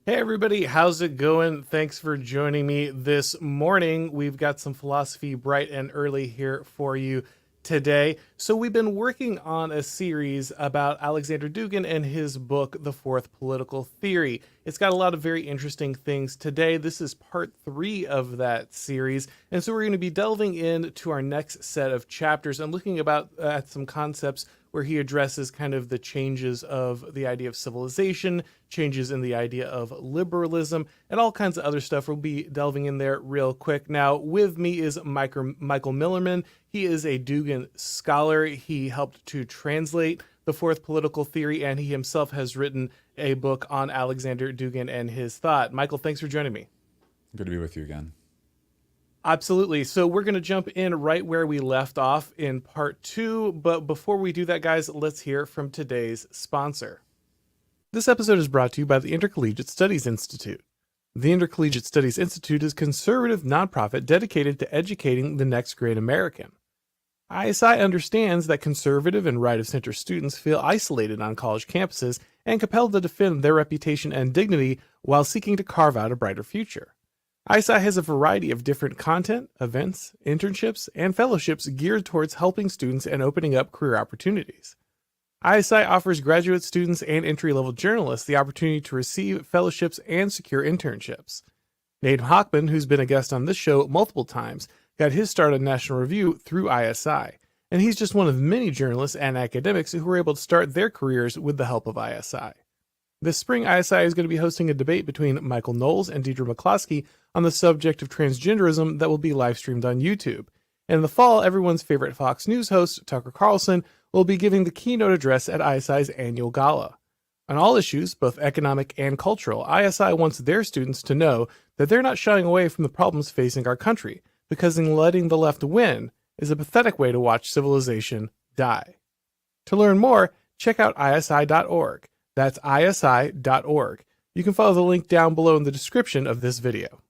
Hey everybody, how's it going? Thanks for joining me this morning. We've got some philosophy bright and early here for you today. So we've been working on a series about Aleksandr Dugin and his book, The Fourth Political Theory. It's got a lot of very interesting things today. This is part 3 of that series. And so we're going to be delving into our next set of chapters and looking at some concepts where he addresses kind of the changes of the idea of civilization, changes in the idea of liberalism, and all kinds of other stuff. We'll be delving in there real quick. Now, with me is Michael Millerman. He is a Dugin scholar. He helped to translate The Fourth Political Theory, and he himself has written a book on Aleksandr Dugin and his thought. Michael, thanks for joining me. Good to be with you again. Absolutely. So we're going to jump in right where we left off in part 2. But before we do that, guys, let's hear from today's sponsor. This episode is brought to you by the Intercollegiate Studies Institute. The Intercollegiate Studies Institute is a conservative nonprofit dedicated to educating the next great American. ISI understands that conservative and right-of-center students feel isolated on college campuses and compelled to defend their reputation and dignity while seeking to carve out a brighter future. ISI has a variety of different content, events, internships, and fellowships geared towards helping students and opening up career opportunities. ISI offers graduate students and entry-level journalists the opportunity to receive fellowships and secure internships. Nate Hochman, who's been a guest on this show multiple times, got his start on National Review through ISI, and he's just one of many journalists and academics who were able to start their careers with the help of ISI. This spring, ISI is going to be hosting a debate between Michael Knowles and Deidre McCloskey on the subject of transgenderism that will be live streamed on YouTube. And in the fall, everyone's favorite Fox News host, Tucker Carlson, will be giving the keynote address at ISI's annual gala. On all issues, both economic and cultural, ISI wants their students to know that they're not shying away from the problems facing our country, because in letting the left win is a pathetic way to watch civilization die. To learn more, check out isi.org. That's isi.org. You can follow the link down below in the description of this video.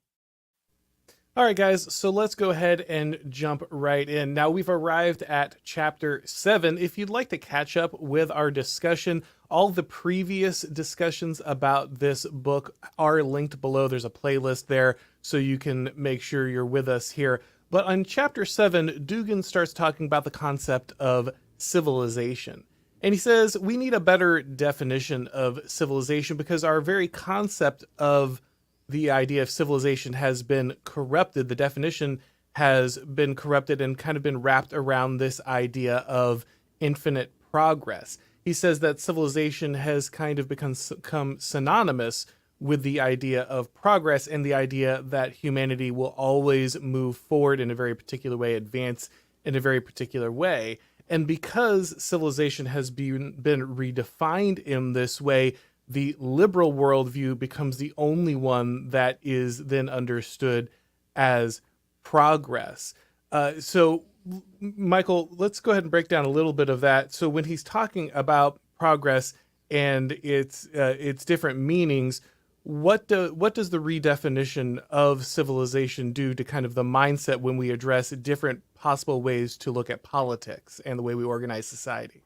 All right, guys, so let's go ahead and jump right in. Now, we've arrived at chapter 7. If you'd like to catch up with our discussion, all the previous discussions about this book are linked below. There's a playlist there, so you can make sure you're with us here. But on chapter 7, Dugin starts talking about the concept of civilization. And he says we need a better definition of civilization because our very concept of the idea of civilization has been corrupted. The definition has been corrupted and kind of been wrapped around this idea of infinite progress. He says that civilization has kind of become synonymous with the idea of progress and the idea that humanity will always move forward in a very particular way, advance in a very particular way. And because civilization has been redefined in this way, the liberal worldview becomes the only one that is then understood as progress. So, Michael, let's go ahead and break down a little bit of that. So when he's talking about progress and its different meanings, what does the redefinition of civilization do to kind of the mindset when we address different possible ways to look at politics and the way we organize society?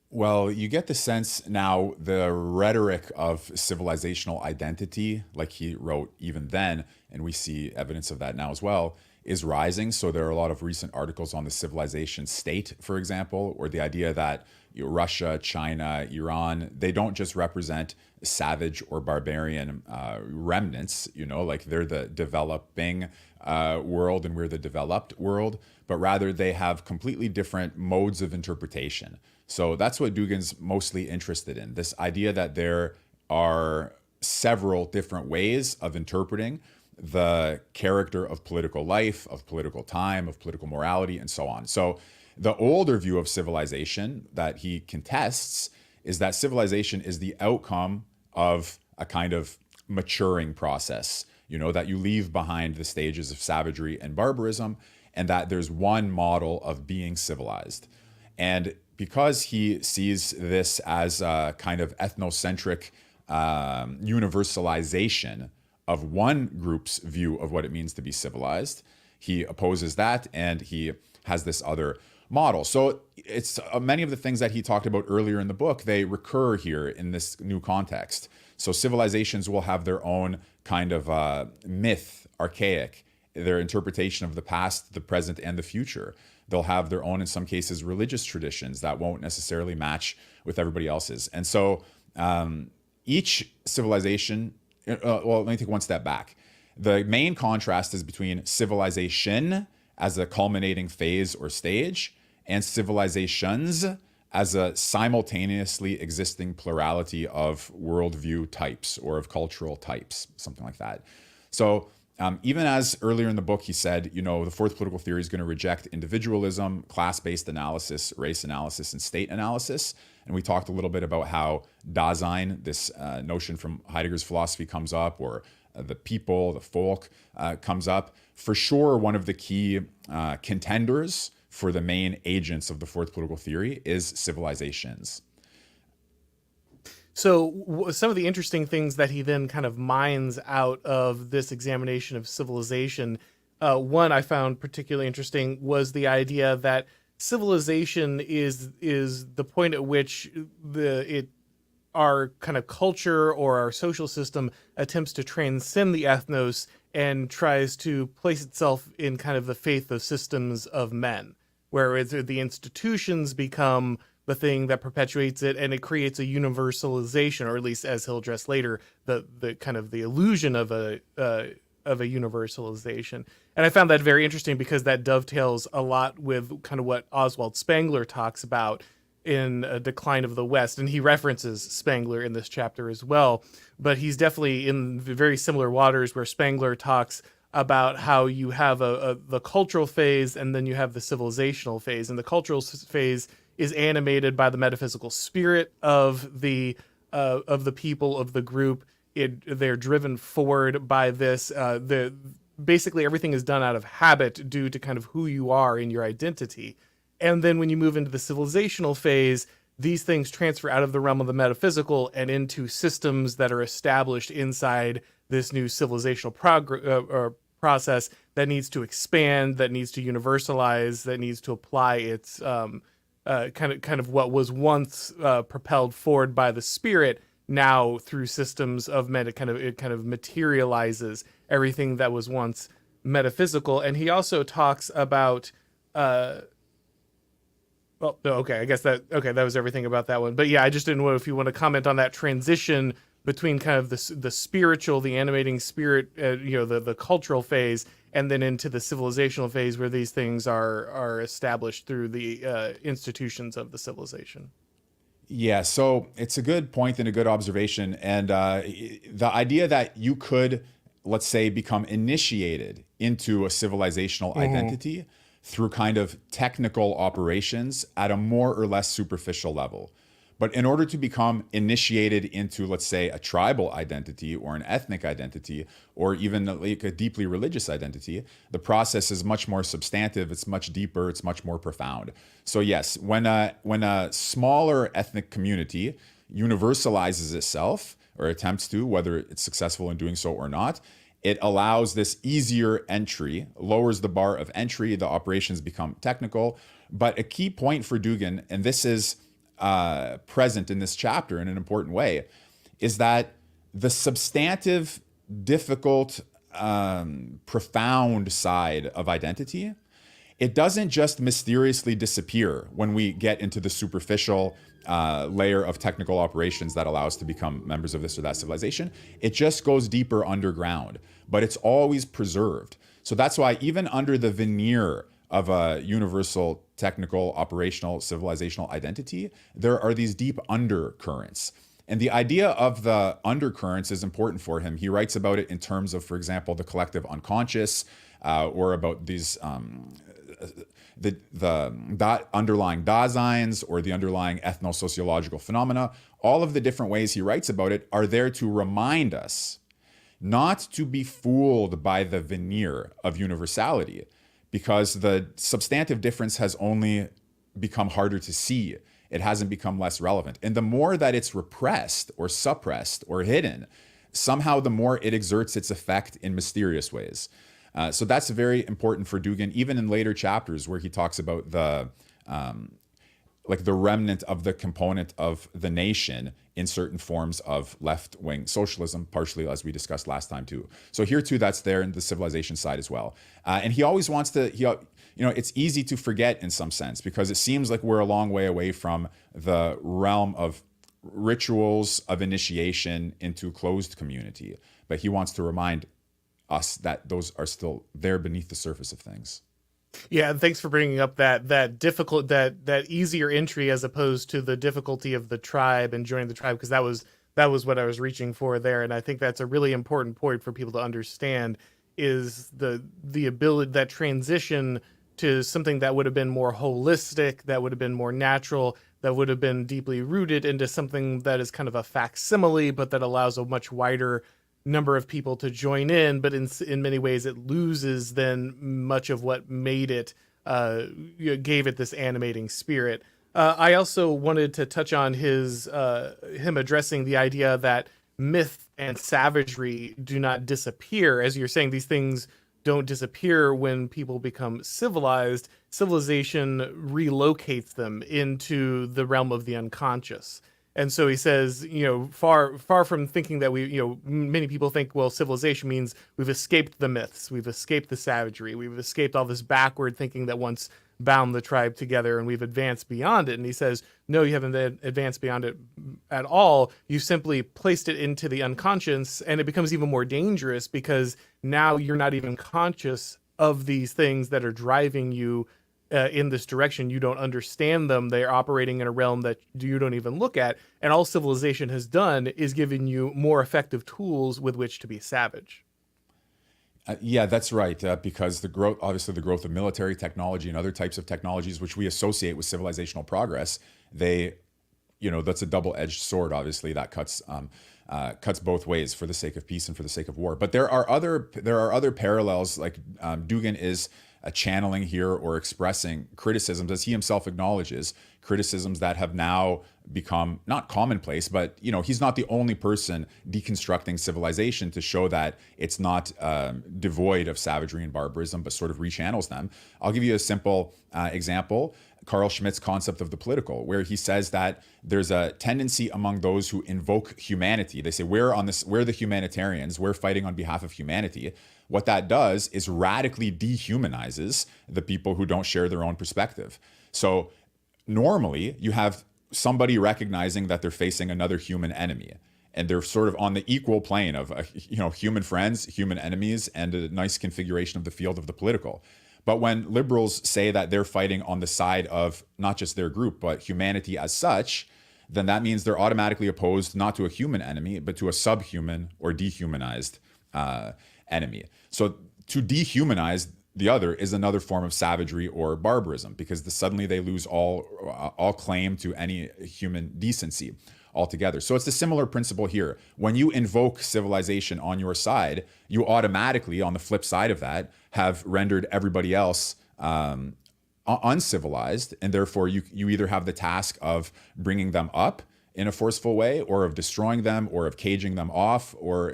Well, you get the sense now the rhetoric of civilizational identity, like he wrote even then, and we see evidence of that now as well, is rising. So there are a lot of recent articles on the civilization state, for example, or the idea that Russia, China, Iran, they don't just represent savage or barbarian remnants, like they're the developing world and we're the developed world, but rather they have completely different modes of interpretation. So that's what Dugin's mostly interested in, this idea that there are several different ways of interpreting the character of political life, of political time, of political morality, and so on. So the older view of civilization that he contests is that civilization is the outcome of a kind of maturing process, that you leave behind the stages of savagery and barbarism, and that there's one model of being civilized. And because he sees this as a kind of ethnocentric universalization of one group's view of what it means to be civilized, he opposes that, and he has this other model. So it's many of the things that he talked about earlier in the book, they recur here in this new context. So civilizations will have their own kind of myth, archaic, their interpretation of the past, the present, and the future. They'll have their own, in some cases, religious traditions that won't necessarily match with everybody else's. And so each civilization, well, let me take one step back. The main contrast is between civilization as a culminating phase or stage and civilizations as a simultaneously existing plurality of worldview types or of cultural types, something like that. So even as earlier in the book he said, the fourth political theory is going to reject individualism, class-based analysis, race analysis, and state analysis. And we talked a little bit about how Dasein, this notion from Heidegger's philosophy, comes up, or the people, the folk, comes up. For sure, one of the key contenders for the main agents of the fourth political theory is civilizations. So some of the interesting things that he then kind of mines out of this examination of civilization, one I found particularly interesting was the idea that civilization is the point at which our kind of culture or our social system attempts to transcend the ethnos and tries to place itself in kind of the faith of systems of men, whereas the institutions become the thing that perpetuates it, and it creates a universalization, or at least, as he'll address later, the kind of the illusion of a universalization. And I found that very interesting because that dovetails a lot with kind of what Oswald Spengler talks about in A Decline of the West, and he references Spengler in this chapter as well. But he's definitely in very similar waters, where Spengler talks about how you have the cultural phase and then you have the civilizational phase, and the cultural phase is animated by the metaphysical spirit of the people of the group. They're driven forward by this. Basically everything is done out of habit due to kind of who you are in your identity. And then when you move into the civilizational phase, these things transfer out of the realm of the metaphysical and into systems that are established inside this new civilizational process that needs to expand, that needs to universalize, that needs to apply its kind of what was once propelled forward by the spirit. Now through systems of men, it kind of materializes everything that was once metaphysical. And he also talks about that was everything about that one. But yeah, I just didn't know if you want to comment on that transition between kind of the spiritual, the animating spirit, the cultural phase, and then into the civilizational phase, where these things are established through the institutions of the civilization. Yeah, so it's a good point and a good observation. And the idea that you could, let's say, become initiated into a civilizational identity through kind of technical operations at a more or less superficial level. But in order to become initiated into, let's say, a tribal identity or an ethnic identity, or even like a deeply religious identity, the process is much more substantive, it's much deeper, it's much more profound. So yes, when a smaller ethnic community universalizes itself, or attempts to, whether it's successful in doing so or not, it allows this easier entry, lowers the bar of entry, the operations become technical. But a key point for Dugin, and this is present in this chapter in an important way, is that the substantive, difficult, profound side of identity, it doesn't just mysteriously disappear when we get into the superficial layer of technical operations that allow us to become members of this or that civilization. It just goes deeper underground, but it's always preserved. So that's why even under the veneer of a universal technical operational civilizational identity, there are these deep undercurrents. And the idea of the undercurrents is important for him. He writes about it in terms of, for example, the collective unconscious, or about these the underlying Daseins, or the underlying ethno-sociological phenomena. All of the different ways he writes about it are there to remind us not to be fooled by the veneer of universality, because the substantive difference has only become harder to see. It hasn't become less relevant. And the more that it's repressed or suppressed or hidden, somehow the more it exerts its effect in mysterious ways. So that's very important for Dugin, even in later chapters where he talks about the like the remnant of the component of the nation in certain forms of left-wing socialism, partially as we discussed last time too. So here too, that's there in the civilization side as well. And he always wants to, it's easy to forget in some sense because it seems like we're a long way away from the realm of rituals of initiation into closed community. But he wants to remind us that those are still there beneath the surface of things. Yeah, and thanks for bringing up that difficult that easier entry as opposed to the difficulty of the tribe and joining the tribe, because that was what I was reaching for there, and I think that's a really important point for people to understand is the ability, that transition to something that would have been more holistic, that would have been more natural, that would have been deeply rooted into something that is kind of a facsimile, but that allows a much wider number of people to join in, but in many ways it loses then much of what made it, gave it this animating spirit. I also wanted to touch on him addressing the idea that myth and savagery do not disappear. As you're saying, these things don't disappear when people become civilized. Civilization relocates them into the realm of the unconscious. And so he says, far from thinking that many people think, well, civilization means we've escaped the myths, we've escaped the savagery, we've escaped all this backward thinking that once bound the tribe together and we've advanced beyond it. And he says, no, you haven't advanced beyond it at all. You simply placed it into the unconscious, and it becomes even more dangerous because now you're not even conscious of these things that are driving you in this direction. You don't understand them. They're operating in a realm that you don't even look at. And all civilization has done is given you more effective tools with which to be savage. Yeah, that's right. Because obviously the growth of military technology and other types of technologies, which we associate with civilizational progress, that's a double-edged sword. Obviously, that cuts both ways for the sake of peace and for the sake of war. But there are other parallels. Like Dugin is channeling here or expressing criticisms, as he himself acknowledges, criticisms that have now become not commonplace, but he's not the only person deconstructing civilization to show that it's not devoid of savagery and barbarism, but sort of rechannels them. I'll give you a simple example. Carl Schmitt's concept of the political, where he says that there's a tendency among those who invoke humanity. They say, we're the humanitarians, we're fighting on behalf of humanity. What that does is radically dehumanizes the people who don't share their own perspective. So normally you have somebody recognizing that they're facing another human enemy, and they're sort of on the equal plane of human friends, human enemies, and a nice configuration of the field of the political. But when liberals say that they're fighting on the side of not just their group, but humanity as such, then that means they're automatically opposed not to a human enemy, but to a subhuman or dehumanized enemy. So to dehumanize the other is another form of savagery or barbarism, because suddenly they lose all claim to any human decency altogether. So it's a similar principle here. When you invoke civilization on your side, you automatically, on the flip side of that, have rendered everybody else uncivilized, and therefore you either have the task of bringing them up in a forceful way, or of destroying them, or of caging them off, or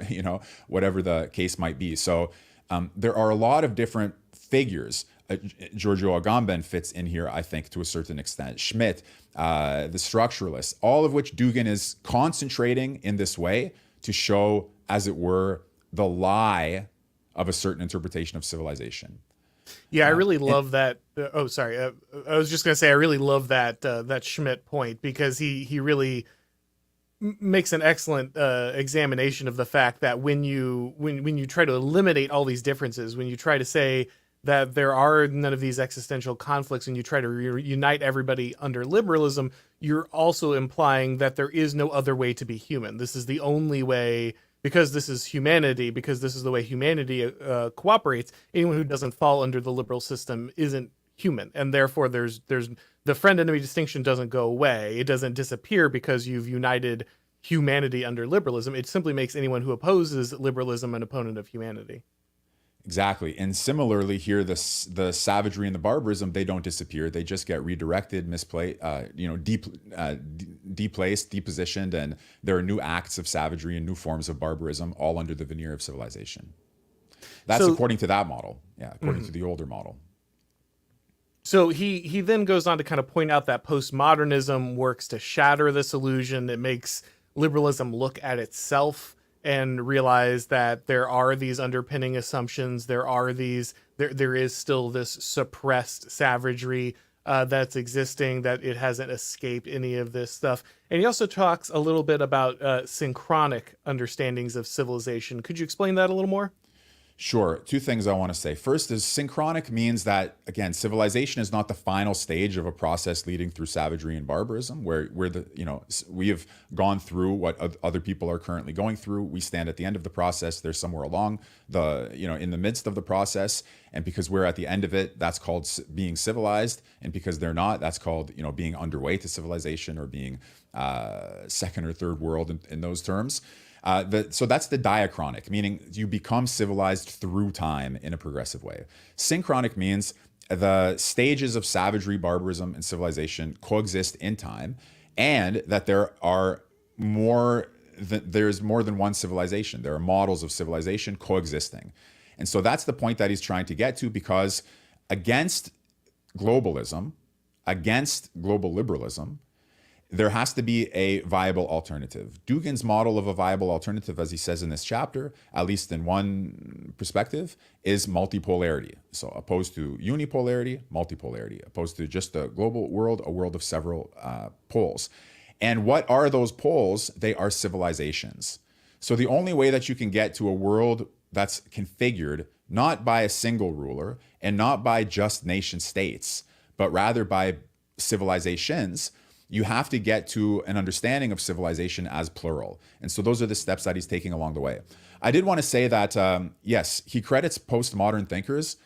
whatever the case might be. So there are a lot of different figures. Giorgio Agamben fits in here, I think, to a certain extent. Schmitt, the structuralists, all of which Dugin is concentrating in this way to show, as it were, the lie of a certain interpretation of civilization. Yeah, I really love that. Oh, sorry. I was just going to say I really love that Schmitt point, because he really makes an excellent examination of the fact that when you try to eliminate all these differences, when you try to say that there are none of these existential conflicts, and you try to reunite everybody under liberalism, you're also implying that there is no other way to be human. This is the only way, because this is humanity, because this is the way humanity cooperates. Anyone who doesn't fall under the liberal system isn't human, and therefore there's the friend-enemy distinction doesn't go away. It doesn't disappear because you've united humanity under liberalism. It simply makes anyone who opposes liberalism an opponent of humanity. Exactly. And similarly here, the savagery and the barbarism, they don't disappear. They just get redirected, misplaced, deplaced, depositioned, and there are new acts of savagery and new forms of barbarism, all under the veneer of civilization. That's according to that model. Yeah, according to the older model. So he then goes on to kind of point out that postmodernism works to shatter this illusion. It makes liberalism look at itself and realize that there are these underpinning assumptions. There is still this suppressed savagery that's existing, that it hasn't escaped any of this stuff. And he also talks a little bit about synchronic understandings of civilization. Could you explain that a little more? Sure. Two things I want to say. First is synchronic means that, again, civilization is not the final stage of a process leading through savagery and barbarism, where we have gone through what other people are currently going through. We stand at the end of the process. They're somewhere along in the midst of the process. And because we're at the end of it, that's called being civilized. And because they're not, that's called, being underway to civilization, or being second or third world in those terms. So that's the diachronic, meaning you become civilized through time in a progressive way. Synchronic means the stages of savagery, barbarism, and civilization coexist in time, and that there's more than one civilization. There are models of civilization coexisting. And so that's the point that he's trying to get to, because against globalism, against global liberalism, there has to be a viable alternative. Dugin's model of a viable alternative, as he says in this chapter, at least in one perspective, is multi-polarity. So opposed to unipolarity, multipolarity, opposed to just a global world, a world of several poles. And what are those poles? They are civilizations. So the only way that you can get to a world that's configured not by a single ruler and not by just nation states, but rather by civilizations, you have to get to an understanding of civilization as plural. And so those are the steps that he's taking along the way. I did want to say that, yes, he credits postmodern thinkers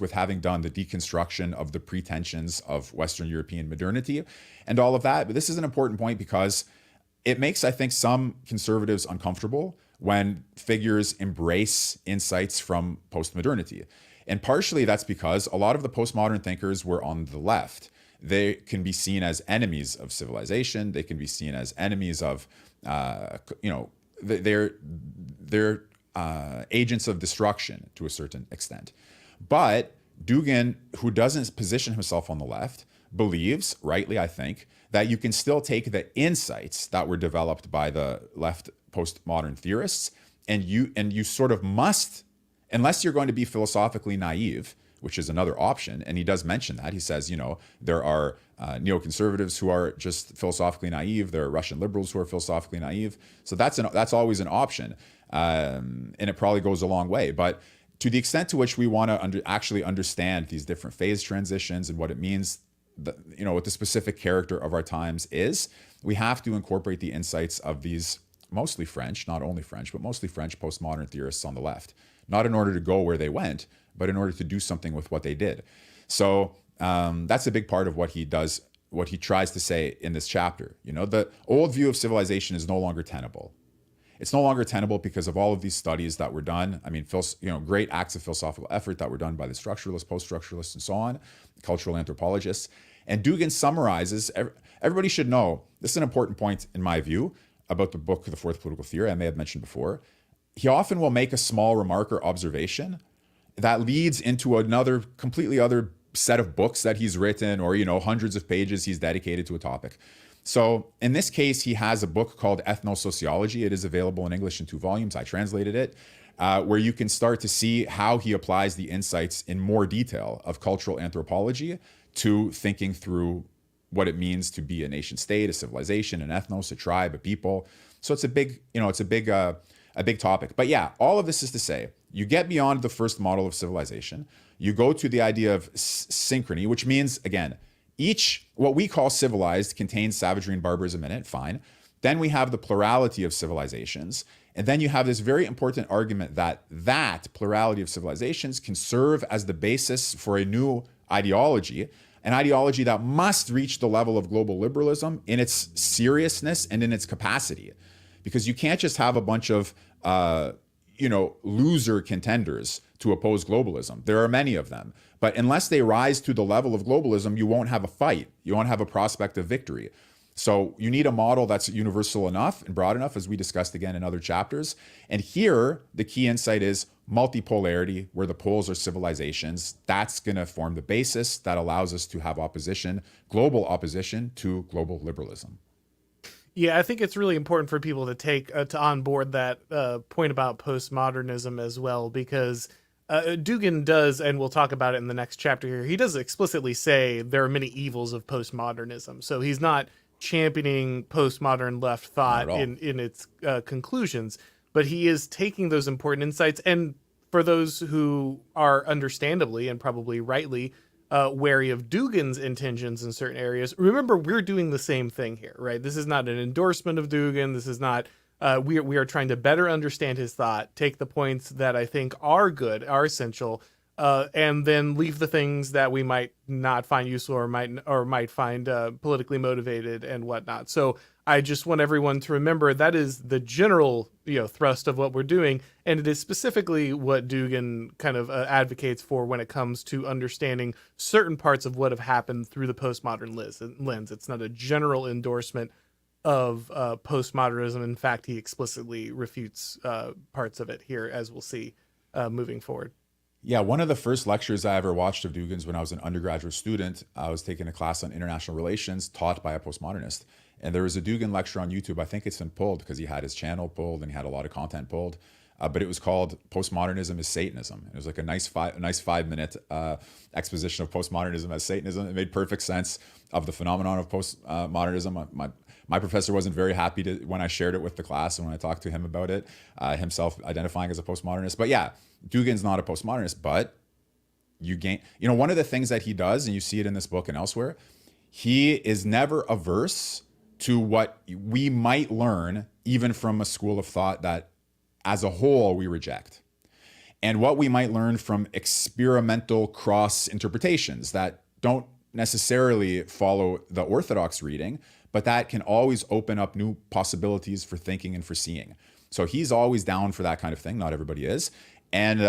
with having done the deconstruction of the pretensions of Western European modernity and all of that. But this is an important point, because it makes, I think, some conservatives uncomfortable when figures embrace insights from postmodernity. And partially that's because a lot of the postmodern thinkers were on the left. They can be seen as enemies of civilization. They can be seen as enemies of, they're agents of destruction to a certain extent. But Dugin, who doesn't position himself on the left, believes, rightly I think, that you can still take the insights that were developed by the left postmodern theorists, and you sort of must, unless you're going to be philosophically naive, which is another option. And he does mention that. He says, there are neoconservatives who are just philosophically naive. There are Russian liberals who are philosophically naive. So that's always an option. And it probably goes a long way. But to the extent to which we want to actually understand these different phase transitions and what it means, what the specific character of our times is, we have to incorporate the insights of these mostly French, not only French, but mostly French postmodern theorists on the left. Not in order to go where they went, but in order to do something with what they did. So that's a big part of what he does, what he tries to say in this chapter. The old view of civilization is no longer tenable. It's no longer tenable because of all of these studies that were done. I mean, great acts of philosophical effort that were done by the structuralists, post-structuralists, and so on, cultural anthropologists. And Dugin summarizes, everybody should know, this is an important point in my view about the book, The Fourth Political Theory, I may have mentioned before. He often will make a small remark or observation that leads into another completely other set of books that he's written, or hundreds of pages he's dedicated to a topic. So in this case, he has a book called Ethnosociology. It is available in English in 2 volumes. I translated it, where you can start to see how he applies the insights in more detail of cultural anthropology to thinking through what it means to be a nation state, a civilization, an ethnos, a tribe, a people. So it's a big topic. But yeah, all of this is to say, you get beyond the first model of civilization. You go to the idea of synchrony, which means, again, what we call civilized contains savagery and barbarism in it, fine. Then we have the plurality of civilizations. And then you have this very important argument that plurality of civilizations can serve as the basis for a new ideology, an ideology that must reach the level of global liberalism in its seriousness and in its capacity. Because you can't just have a bunch of loser contenders to oppose globalism. There are many of them. But unless they rise to the level of globalism, you won't have a fight. You won't have a prospect of victory. So you need a model that's universal enough and broad enough, as we discussed again in other chapters. And here, the key insight is multi-polarity, where the poles are civilizations, that's going to form the basis that allows us to have opposition, global opposition to global liberalism. Yeah, I think it's really important for people to take to on board that point about postmodernism as well, because Dugin does, and we'll talk about it in the next chapter here, he does explicitly say there are many evils of postmodernism. So he's not championing postmodern left Not thought at all. in its conclusions, but he is taking those important insights. And for those who are understandably and probably rightly wary of Dugin's intentions in certain areas, remember, we're doing the same thing here, right? This is not an endorsement of Dugin. This is not, we are trying to better understand his thought, take the points that I think are good, are essential, and then leave the things that we might not find useful or might find politically motivated and whatnot. So I just want everyone to remember that is the general thrust of what we're doing, and it is specifically what Dugin kind of advocates for when it comes to understanding certain parts of what have happened through the postmodern lens. It's not a general endorsement of postmodernism. In fact, he explicitly refutes parts of it here, as we'll see moving forward. Yeah, one of the first lectures I ever watched of Dugin's when I was an undergraduate student, I was taking a class on international relations taught by a postmodernist. And there was a Dugin lecture on YouTube. I think it's been pulled because he had his channel pulled and he had a lot of content pulled. But it was called Postmodernism is Satanism. It was like a nice 5-minute exposition of postmodernism as Satanism. It made perfect sense of the phenomenon of postmodernism. My professor wasn't very happy when I shared it with the class and when I talked to him about it, himself identifying as a postmodernist. But yeah, Dugin's not a postmodernist, but one of the things that he does, and you see it in this book and elsewhere, he is never averse to what we might learn even from a school of thought that as a whole we reject, and what we might learn from experimental cross interpretations that don't necessarily follow the orthodox reading, but that can always open up new possibilities for thinking and for seeing. So he's always down for that kind of thing. Not everybody is. And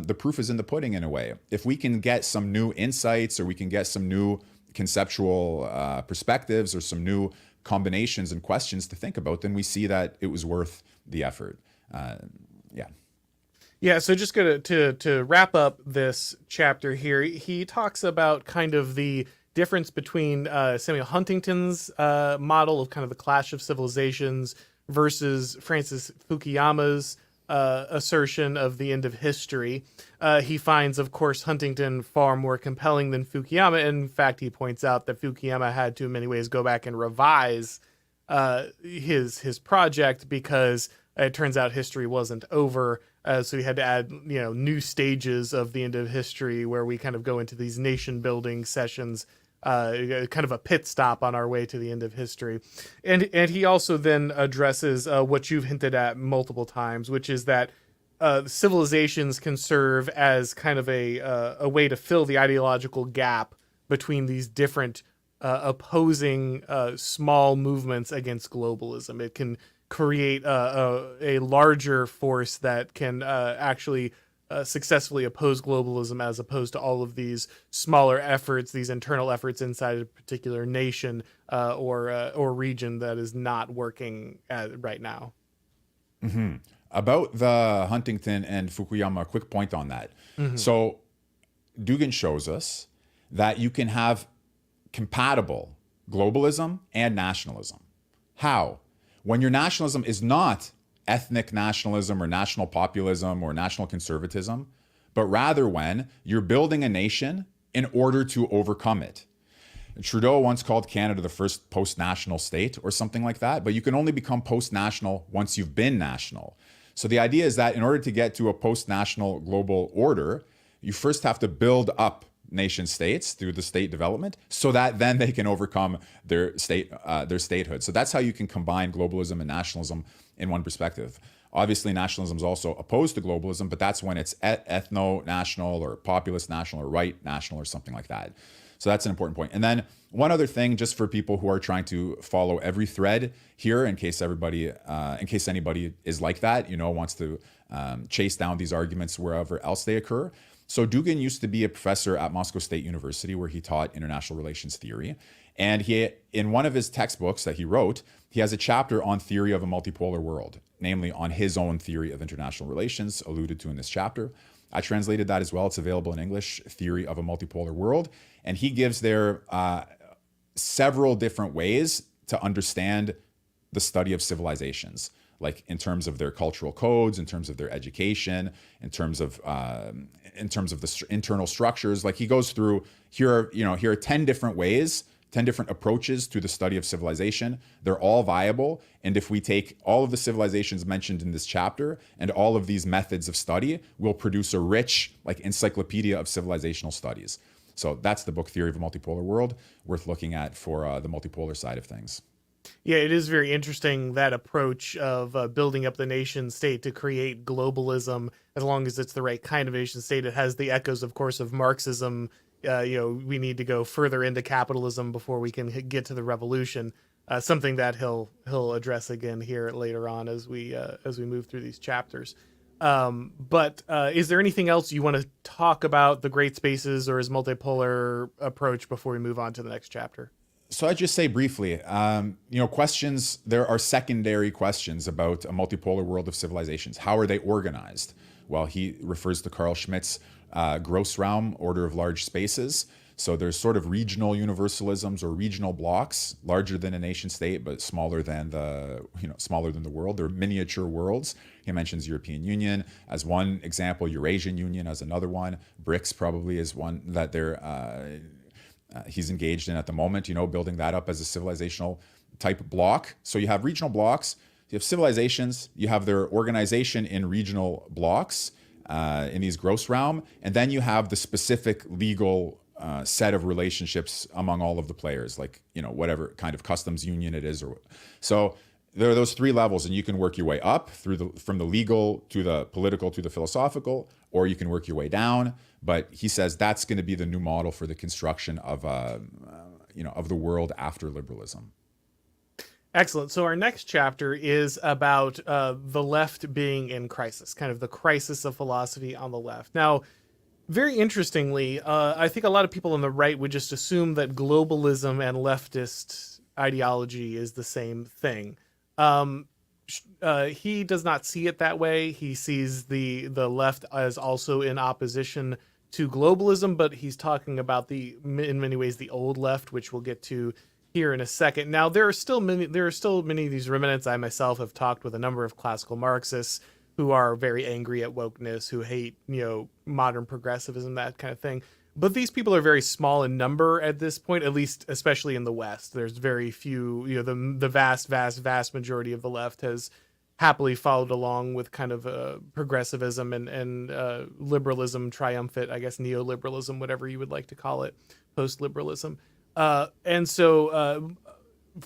the proof is in the pudding in a way. If we can get some new insights, or we can get some new conceptual perspectives, or some new combinations and questions to think about, then we see that it was worth the effort. Yeah, so just to wrap up this chapter here, he talks about kind of the difference between Samuel Huntington's model of kind of the clash of civilizations versus Francis Fukuyama's assertion of the end of history. He finds, of course, Huntington far more compelling than Fukuyama. In fact, he points out that Fukuyama had to, in many ways, go back and revise his project because it turns out history wasn't over. So he had to add, new stages of the end of history where we kind of go into these nation building sessions, kind of a pit stop on our way to the end of history. And he also then addresses what you've hinted at multiple times, which is that civilizations can serve as kind of a way to fill the ideological gap between these different opposing small movements against globalism. It can create a larger force that can actually successfully oppose globalism, as opposed to all of these smaller efforts, these internal efforts inside a particular nation or region that is not working right now. Mm-hmm. About the Huntington and Fukuyama, a quick point on that. Mm-hmm. So Dugin shows us that you can have compatible globalism and nationalism. How? When your nationalism is not ethnic nationalism or national populism or national conservatism, but rather when you're building a nation in order to overcome it. Trudeau once called Canada the first post-national state or something like that, but you can only become post-national once you've been national. So the idea is that in order to get to a post-national global order, you first have to build up nation states through the state development so that then they can overcome their statehood. So that's how you can combine globalism and nationalism in one perspective. Obviously, nationalism is also opposed to globalism, but that's when it's ethno-national or populist national or right national or something like that. So that's an important point. And then one other thing, just for people who are trying to follow every thread here, in case anybody is like that, wants to chase down these arguments wherever else they occur. So Dugin used to be a professor at Moscow State University, where he taught international relations theory. And he, in one of his textbooks that he wrote, he has a chapter on theory of a multipolar world, namely on his own theory of international relations, alluded to in this chapter. I translated that as well. It's available in English, Theory of a Multipolar World. And he gives there several different ways to understand the study of civilizations, like in terms of their cultural codes, in terms of their education, in terms of the internal structures. Like he goes through here are 10 different ways, 10 different approaches to the study of civilization. They're all viable. And if we take all of the civilizations mentioned in this chapter and all of these methods of study, we'll produce a rich like encyclopedia of civilizational studies. So that's the book Theory of a Multipolar World, worth looking at for the multipolar side of things. Yeah, it is very interesting, that approach of building up the nation state to create globalism, as long as it's the right kind of nation state. It has the echoes, of course, of Marxism. We need to go further into capitalism before we can get to the revolution. Something that he'll address again here later on as we move through these chapters. But is there anything else you want to talk about the great spaces or his multipolar approach before we move on to the next chapter? So I just say briefly, questions, there are secondary questions about a multipolar world of civilizations. How are they organized? Well, he refers to Carl Schmitt's Grossraum, order of large spaces. So there's sort of regional universalisms or regional blocks, larger than a nation state, but smaller than the world. They're miniature worlds. He mentions European Union as one example, Eurasian Union as another one. BRICS probably is one that he's engaged in at the moment, building that up as a civilizational type block. So you have regional blocks, you have civilizations, you have their organization in regional blocks in these Grossraum, and then you have the specific legal set of relationships among all of the players, like, whatever kind of customs union it is. So there are those three levels, and you can work your way up from the legal to the political to the philosophical, or you can work your way down. But he says that's going to be the new model for the construction of the world after liberalism. Excellent. So our next chapter is about the left being in crisis, kind of the crisis of philosophy on the left. Now, very interestingly, I think a lot of people on the right would just assume that globalism and leftist ideology is the same thing. He does not see it that way. He sees the left as also in opposition to globalism, but he's talking about in many ways the old left, which we'll get to here in a second. Now, there are still many of these remnants. I myself have talked with a number of classical Marxists who are very angry at wokeness, who hate modern progressivism, that kind of thing. But these people are very small in number at this point, at least, especially in the West. There's very few, the vast majority of the left has happily followed along with kind of progressivism and liberalism triumphant, I guess, neoliberalism, whatever you would like to call it, post-liberalism. And so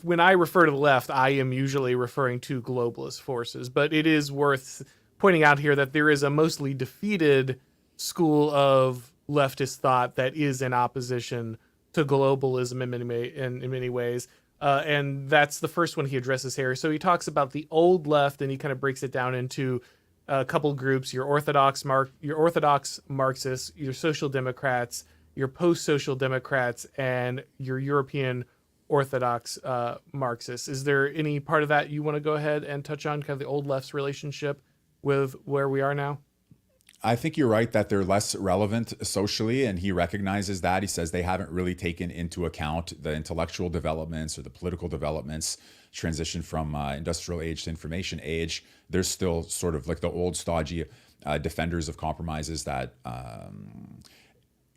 when I refer to the left, I am usually referring to globalist forces. But it is worth pointing out here that there is a mostly defeated school of leftist thought that is in opposition to globalism in many ways. And that's the first one he addresses here. So he talks about the old left, and he kind of breaks it down into a couple groups: your orthodox Marxists, your social democrats, your post-social democrats, and your European orthodox Marxists. Is there any part of that you want to go ahead and touch on, kind of the old left's relationship with where we are now? I think you're right that they're less relevant socially, and he recognizes that. He says they haven't really taken into account the intellectual developments or the political developments, transition from industrial age to information age. They're still sort of like the old stodgy defenders of compromises that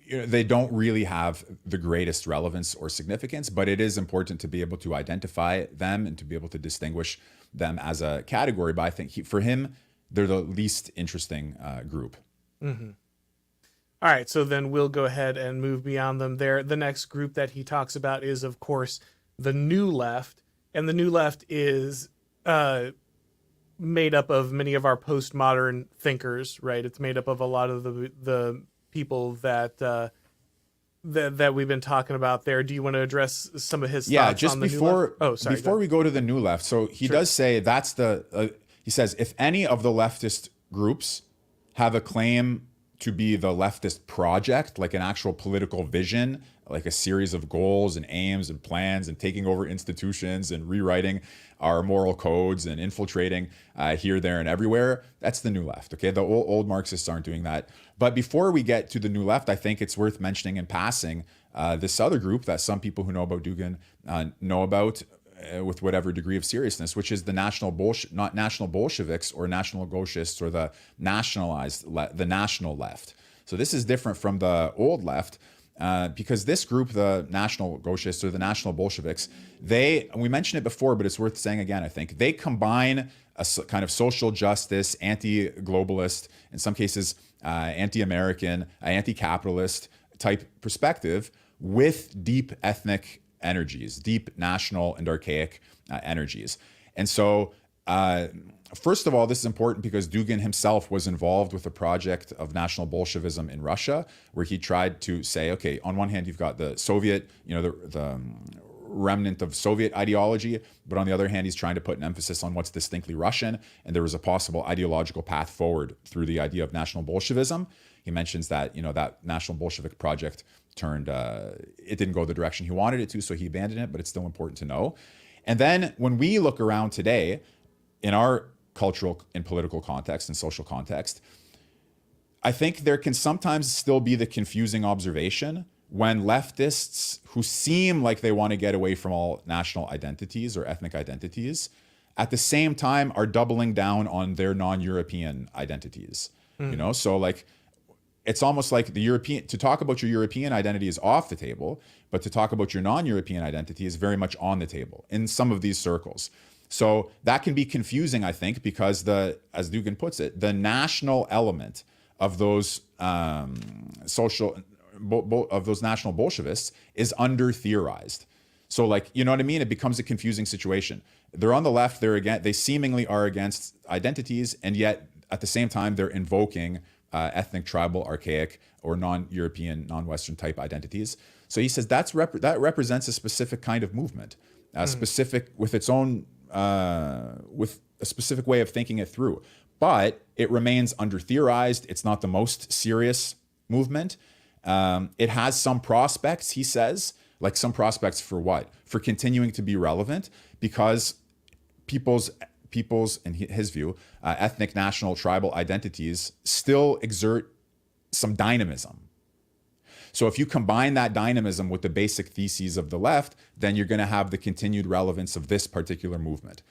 they don't really have the greatest relevance or significance, but it is important to be able to identify them and to be able to distinguish them as a category. But I think for him, they're the least interesting group. Mm-hmm. All right, so then we'll go ahead and move beyond them there. The next group that he talks about is, of course, the New Left. And the New Left is made up of many of our postmodern thinkers, right? It's made up of a lot of the people that we've been talking about there. Do you want to address some of his thoughts just on the New Left? Oh, sorry. Before we go to the New Left, so he does say that's he says, if any of the leftist groups have a claim to be the leftist project, like an actual political vision, like a series of goals and aims and plans and taking over institutions and rewriting our moral codes and infiltrating here, there, and everywhere. That's the new left. Okay, the old Marxists aren't doing that. But before we get to the new left, I think it's worth mentioning in passing this other group that some people who know about Dugin know about with whatever degree of seriousness, which is the not national Bolsheviks or national gauchists or the the national left. So this is different from the old left because this group, the national gauchists or the national Bolsheviks, we mentioned it before, but it's worth saying again, I think, they combine a kind of social justice, anti-globalist, in some cases anti-American, anti-capitalist type perspective with deep ethnic energies, deep national and archaic energies. And so, first of all, this is important because Dugin himself was involved with a project of national Bolshevism in Russia, where he tried to say, okay, on one hand, you've got the Soviet, the remnant of Soviet ideology, but on the other hand, he's trying to put an emphasis on what's distinctly Russian, and there was a possible ideological path forward through the idea of national Bolshevism. He mentions that, that national Bolshevik project it didn't go the direction he wanted it to, so he abandoned it, but it's still important to know. And then when we look around today in our cultural and political context and social context, I think there can sometimes still be the confusing observation when leftists who seem like they want to get away from all national identities or ethnic identities, at the same time are doubling down on their non-European identities. So like, it's almost like to talk about your European identity is off the table, but to talk about your non-European identity is very much on the table in some of these circles. So that can be confusing, I think, because as Dugin puts it, the national element of those national Bolshevists is under-theorized. So like, you know what I mean? It becomes a confusing situation. They're on the left, they seemingly are against identities, and yet at the same time, they're invoking ethnic, tribal, archaic, or non-European, non-Western type identities. So he says that represents a specific kind of movement, specific with its own, with a specific way of thinking it through. But it remains under-theorized. It's not the most serious movement. It has some prospects, he says, like some prospects for what? For continuing to be relevant, because people's, in his view, ethnic, national, tribal identities still exert some dynamism. So if you combine that dynamism with the basic theses of the left, then you're going to have the continued relevance of this particular movement,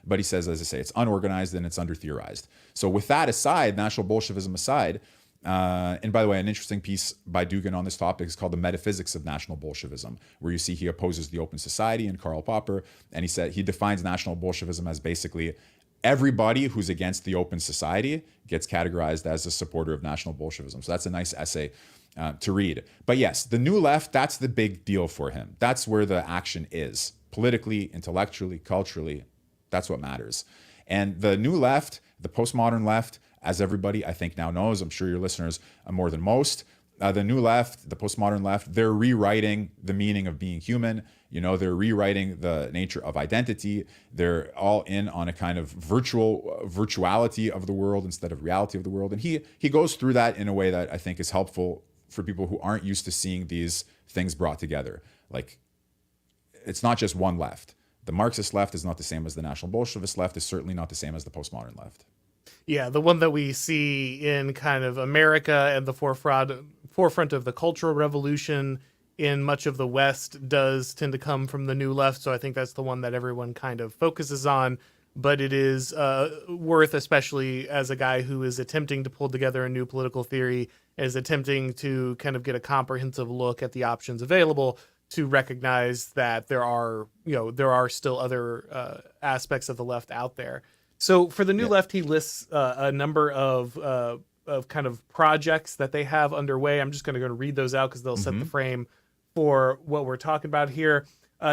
but he says, as I say, it's unorganized and it's under-theorized. So with that aside, National Bolshevism aside, and by the way, an interesting piece by Dugin on this topic is called The Metaphysics of National Bolshevism, where you see he opposes the open society and Karl Popper, and he defines National Bolshevism as basically everybody who's against the open society gets categorized as a supporter of National Bolshevism. So that's a nice essay to read. But yes, the new left, that's the big deal for him. That's where the action is. Politically, intellectually, culturally, that's what matters. And the new left, the postmodern left, as everybody I think now knows, I'm sure your listeners more than most, the new left, the postmodern left, they're rewriting the meaning of being human. They're rewriting the nature of identity. They're all in on a kind of virtuality of the world instead of reality of the world. And he goes through that in a way that I think is helpful for people who aren't used to seeing these things brought together. Like, it's not just one left. The Marxist left is not the same as the National Bolshevist left, is certainly not the same as the postmodern left. Yeah, the one that we see in kind of America and the forefront of the Cultural Revolution in much of the West does tend to come from the New Left. So I think that's the one that everyone kind of focuses on. But it is worth, especially as a guy who is attempting to pull together a new political theory, is attempting to kind of get a comprehensive look at the options available, to recognize that there are still other aspects of the left out there. So for the new left, he lists a number of kind of projects that they have underway. I'm just going to read those out because they'll set the frame for what we're talking about here.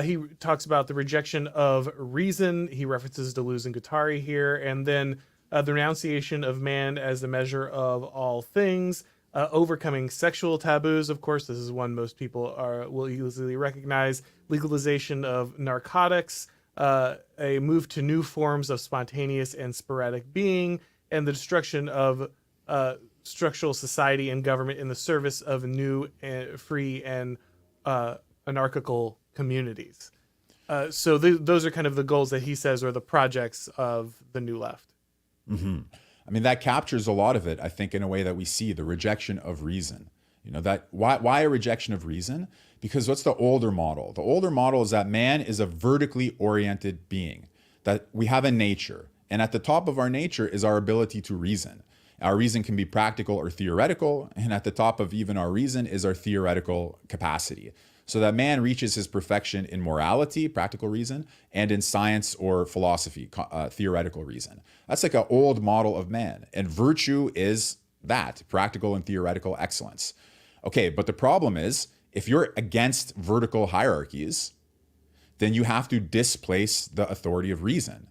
He talks about the rejection of reason. He references Deleuze and Guattari here. And then the renunciation of man as the measure of all things. Overcoming sexual taboos. Of course, this is one most people will easily recognize. Legalization of narcotics. A move to new forms of spontaneous and sporadic being, and the destruction of structural society and government in the service of new, free, and anarchical communities. So those are kind of the goals that he says are the projects of the New Left. I mean, that captures a lot of it, I think, in a way that we see the rejection of reason. You know, that why a rejection of reason? Because what's the older model? The older model is that man is a vertically oriented being, that we have a nature. And at the top of our nature is our ability to reason. Our reason can be practical or theoretical. And at the top of even our reason is our theoretical capacity. So that man reaches his perfection in morality, practical reason, and in science or philosophy, theoretical reason. That's like an old model of man. And virtue is that, practical and theoretical excellence. Okay, but the problem is, if you're against vertical hierarchies, then you have to displace the authority of reason.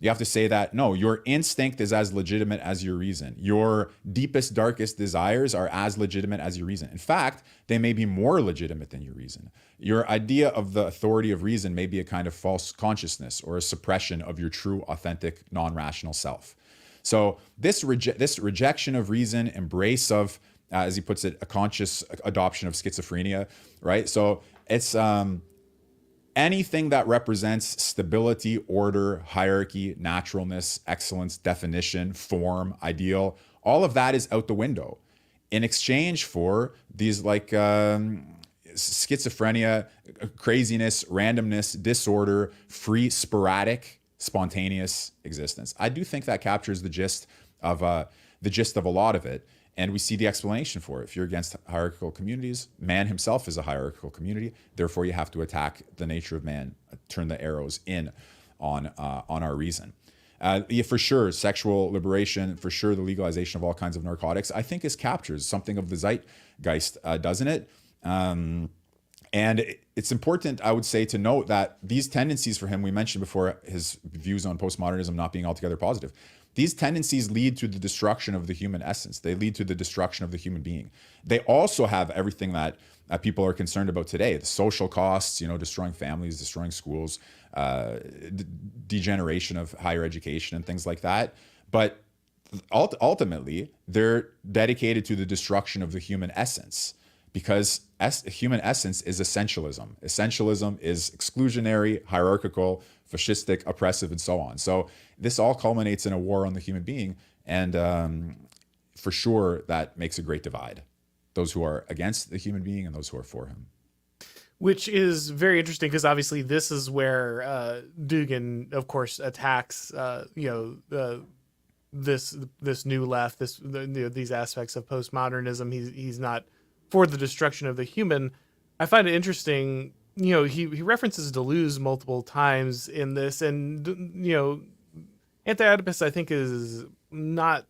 You have to say that, no, your instinct is as legitimate as your reason. Your deepest, darkest desires are as legitimate as your reason. In fact, they may be more legitimate than your reason. Your idea of the authority of reason may be a kind of false consciousness or a suppression of your true, authentic, non-rational self. So this rejection of reason, embrace of, as he puts it, a conscious adoption of schizophrenia, right? So it's anything that represents stability, order, hierarchy, naturalness, excellence, definition, form, ideal, all of that is out the window in exchange for these like schizophrenia, craziness, randomness, disorder, free, sporadic, spontaneous existence. I do think that captures the gist of a lot of it. And we see the explanation for it. If you're against hierarchical communities, man himself is a hierarchical community. Therefore, you have to attack the nature of man, turn the arrows in on our reason. Yeah, for sure, sexual liberation, for sure, the legalization of all kinds of narcotics, I think is captures something of the zeitgeist, doesn't it? And it's important, I would say, to note that these tendencies for him, we mentioned before his views on postmodernism not being altogether positive. These tendencies lead to the destruction of the human essence. They lead to the destruction of the human being. They also have everything that people are concerned about today, the social costs, destroying families, destroying schools, degeneration of higher education and things like that. But ultimately, they're dedicated to the destruction of the human essence, because human essence is essentialism. Essentialism is exclusionary, hierarchical, fascistic, oppressive, and so on. So this all culminates in a war on the human being. And for sure, that makes a great divide. Those who are against the human being and those who are for him. Which is very interesting, because obviously this is where Dugin, of course, attacks, this new left, these aspects of postmodernism. He's not for the destruction of the human. I find it interesting. He references Deleuze multiple times in this, and Anti-Oedipus, I think, is not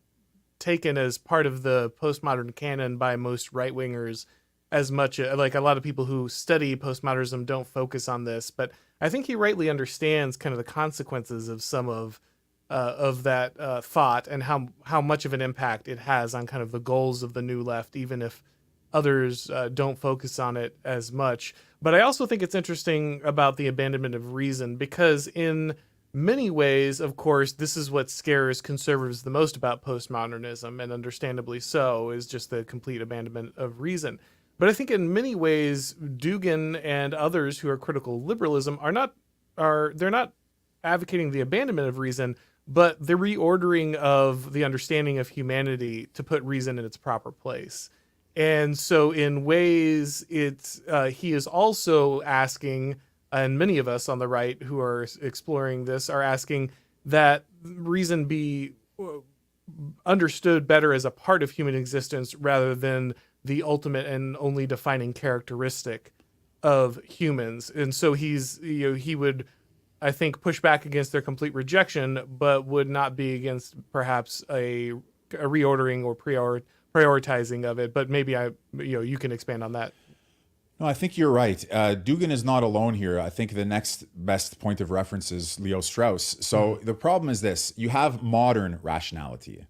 taken as part of the postmodern canon by most right-wingers as much. Like, a lot of people who study postmodernism don't focus on this, but I think he rightly understands kind of the consequences of some of that thought, and how much of an impact it has on kind of the goals of the new left, even if others don't focus on it as much. But I also think it's interesting about the abandonment of reason, because in many ways, of course, this is what scares conservatives the most about postmodernism, and understandably so, is just the complete abandonment of reason. But I think in many ways, Dugin and others who are critical of liberalism they're not advocating the abandonment of reason, but the reordering of the understanding of humanity to put reason in its proper place. And so in ways, he is also asking, and many of us on the right who are exploring this are asking, that reason be understood better as a part of human existence rather than the ultimate and only defining characteristic of humans. And so he would, I think, push back against their complete rejection, but would not be against perhaps a reordering or prioritizing of it. But maybe you can expand on that. No, I think you're right. Dugin is not alone here. I think the next best point of reference is Leo Strauss. So the problem is this: you have modern rationality.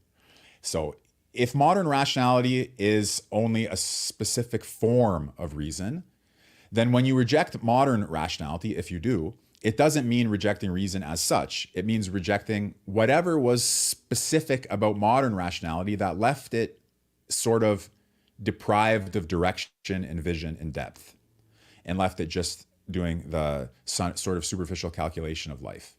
So if modern rationality is only a specific form of reason, then when you reject modern rationality, if you do, it doesn't mean rejecting reason as such. It means rejecting whatever was specific about modern rationality that left it sort of deprived of direction and vision and depth and left it just doing the sort of superficial calculation of life.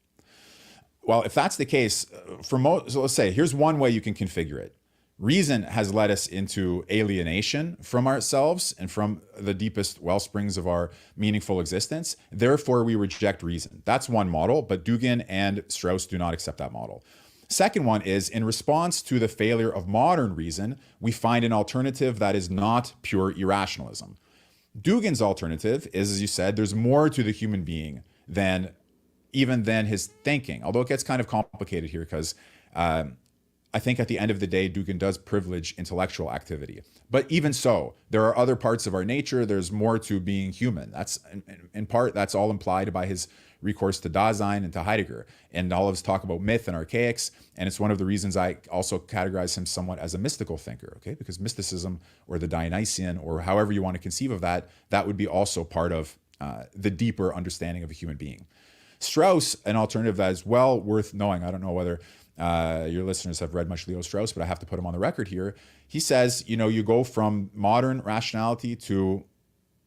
Well, if that's the case, so let's say, here's one way you can configure it. Reason has led us into alienation from ourselves and from the deepest well springs of our meaningful existence. Therefore, we reject reason. That's one model, but Dugin and Strauss do not accept that model. Second one is, in response to the failure of modern reason, we find an alternative that is not pure irrationalism. Dugin's alternative is, as you said, there's more to the human being than his thinking, although it gets kind of complicated here because I think at the end of the day, Dugin does privilege intellectual activity. But even so, there are other parts of our nature. There's more to being human. That's in part, that's all implied by his recourse to Dasein and to Heidegger and all of his talk about myth and archaics. And it's one of the reasons I also categorize him somewhat as a mystical thinker, okay? Because mysticism or the Dionysian or however you want to conceive of that, that would be also part of the deeper understanding of a human being. Strauss, an alternative that is well worth knowing. I don't know whether your listeners have read much Leo Strauss, but I have to put him on the record here. He says, you go from modern rationality to